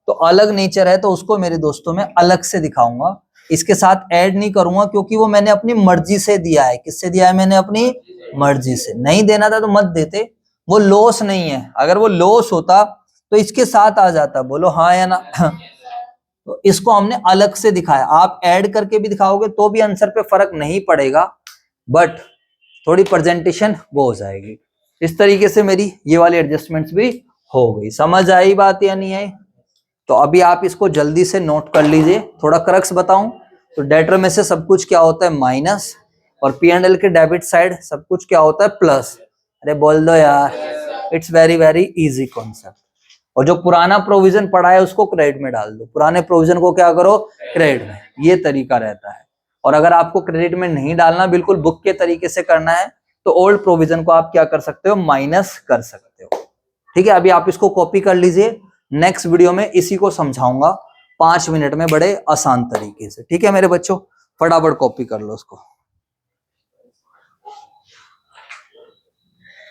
तो अलग नेचर है तो उसको मेरे दोस्तों में अलग से दिखाऊंगा, इसके साथ ऐड नहीं करूंगा, क्योंकि वो मैंने अपनी मर्जी से दिया है। किससे दिया है, मैंने अपनी मर्जी से। नहीं देना था तो मत देते, वो लॉस नहीं है। अगर वो लॉस होता तो इसके साथ आ जाता, बोलो हाँ या ना। तो इसको हमने अलग से दिखाया। आप ऐड करके भी दिखाओगे तो भी आंसर पे फर्क नहीं पड़ेगा, बट थोड़ी प्रेजेंटेशन वो हो जाएगी। इस तरीके से मेरी ये वाली एडजस्टमेंट्स भी हो गई। समझ आई बात या नहीं आई? तो अभी आप इसको जल्दी से नोट कर लीजिए। थोड़ा क्रक्स बताऊं तो डेटर में से सब कुछ क्या होता है, माइनस, और P&L के डेबिट साइड सब कुछ क्या होता है, प्लस। अरे बोल दो यार, it's very very easy concept. और जो पुराना प्रोविजन पड़ा है उसको क्रेडिट में डाल दो, पुराने प्रोविजन को क्या करो, क्रेडिट में। ये तरीका रहता है। और अगर आपको क्रेडिट में नहीं डालना, बिल्कुल बुक के तरीके से करना है, तो ओल्ड प्रोविजन को आप क्या कर सकते हो, माइनस कर सकते हो। ठीक है, अभी आप इसको कॉपी कर लीजिए। नेक्स्ट वीडियो में इसी को समझाऊंगा 5 मिनट में, बड़े आसान तरीके से। ठीक है मेरे बच्चों, फटाफट कॉपी कर लो उसको।